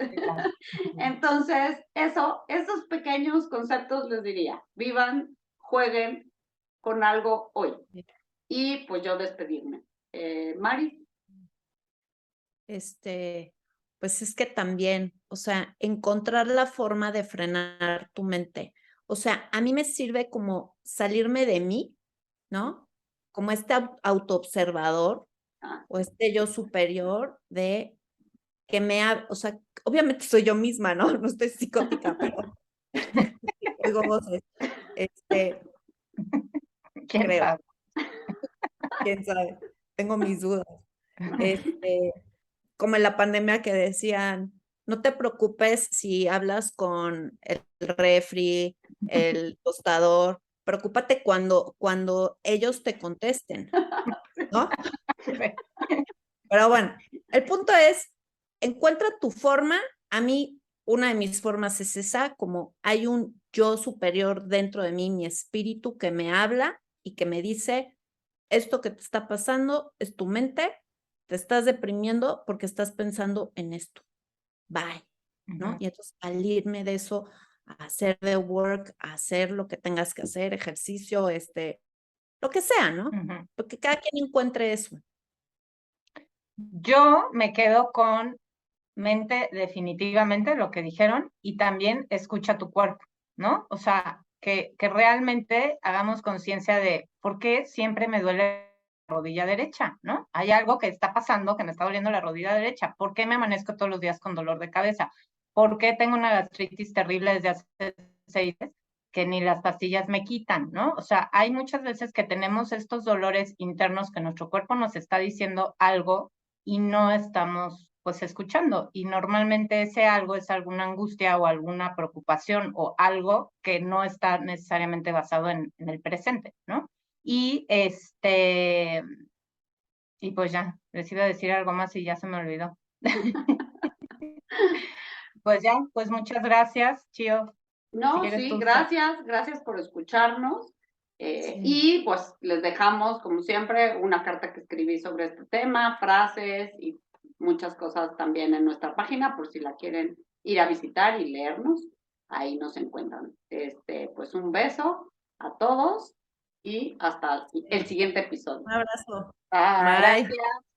A: Entonces, esos pequeños conceptos les diría, vivan, jueguen con algo hoy. Y pues yo despedirme. Mari.
B: Pues es que también, o sea, encontrar la forma de frenar tu mente. O sea, a mí me sirve como salirme de mí, ¿no? Como este autoobservador o este yo superior de que o sea, obviamente soy yo misma, ¿no? No estoy psicótica, pero oigo voces.
C: ¿Quién
B: Creo,
C: sabe?
B: quién sabe, tengo mis dudas. Como en la pandemia que decían, no te preocupes si hablas con el refri, el tostador, preocúpate cuando ellos te contesten, ¿no? Pero bueno, el punto es, encuentra tu forma. A mí, una de mis formas es esa, como hay un yo superior dentro de mí, mi espíritu que me habla y que me dice, esto que te está pasando es tu mente, te estás deprimiendo porque estás pensando en esto. Bye, ¿no? Y entonces salirme de eso, a hacer the work, a hacer lo que tengas que hacer, ejercicio, lo que sea, ¿no?
C: Ujú.
B: Porque cada quien encuentre eso.
C: Yo me quedo con mente definitivamente lo que dijeron y también escucha tu cuerpo, ¿no? O sea, que realmente hagamos conciencia de por qué siempre me duele la rodilla derecha, ¿no? Hay algo que está pasando que me está doliendo la rodilla derecha. ¿Por qué me amanezco todos los días con dolor de cabeza? ¿Por qué tengo una gastritis terrible desde hace 6 meses que ni las pastillas me quitan, ¿no? O sea, hay muchas veces que tenemos estos dolores internos que nuestro cuerpo nos está diciendo algo y no estamos pues escuchando. Y normalmente ese algo es alguna angustia o alguna preocupación o algo que no está necesariamente basado en el presente, ¿no? Y y pues ya, les iba a decir algo más y ya se me olvidó. Pues ya, pues muchas gracias, Chio. Si
A: No,
C: quieres
A: sí,
C: tú.
A: gracias por escucharnos.
C: Sí.
A: Y pues les dejamos, como siempre, una carta que escribí sobre este tema, frases y muchas cosas también en nuestra página, por si la quieren ir a visitar y leernos. Ahí nos encuentran. Pues un beso a todos y hasta el siguiente episodio.
B: Un abrazo.
A: Bye.
B: Bye.
C: Gracias.